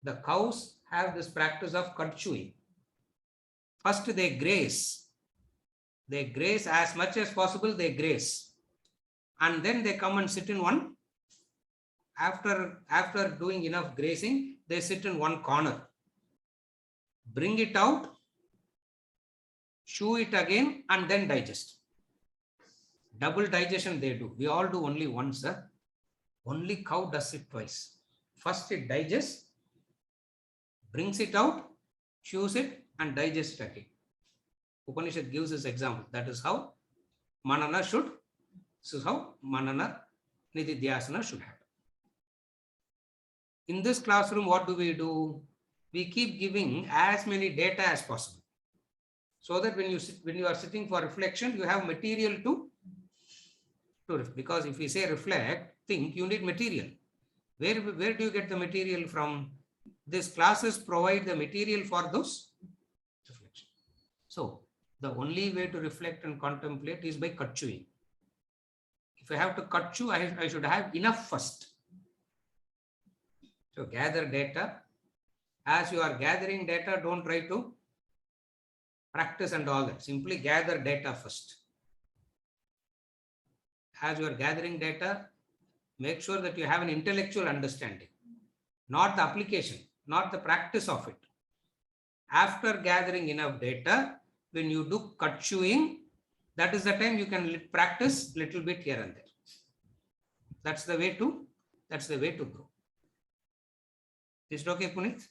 The cows have this practice of cut chewing. First they graze. They graze as much as possible, they graze. And then they come and sit in one. After doing enough grazing, they sit in one corner. Bring it out, chew it again, and then digest. Double digestion they do. We all do only once. Only cow does it twice. First it digests, brings it out, chews it, and digests it again. Upanishad gives this example. That is how manana should, this is how manana, nididhyasana should happen. In this classroom, what do? We keep giving as many data as possible. So that when you are sitting for reflection, you have material to because if we say reflect, think, you need material. Where do you get the material from? These classes provide the material for those reflections. So the only way to reflect and contemplate is by cut chewing. If I have to cut chew, I should have enough first. So gather data. As you are gathering data, don't try to practice and all that. Simply gather data first. As you are gathering data, make sure that you have an intellectual understanding, not the application, not the practice of it. After gathering enough data, when you do cut chewing, that is the time you can practice little bit here and there. That's the way to grow. Is it okay, Puneet?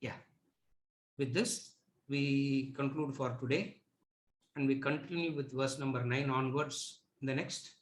Yeah. With this, we conclude for today, and we continue with verse number 9 onwards in the next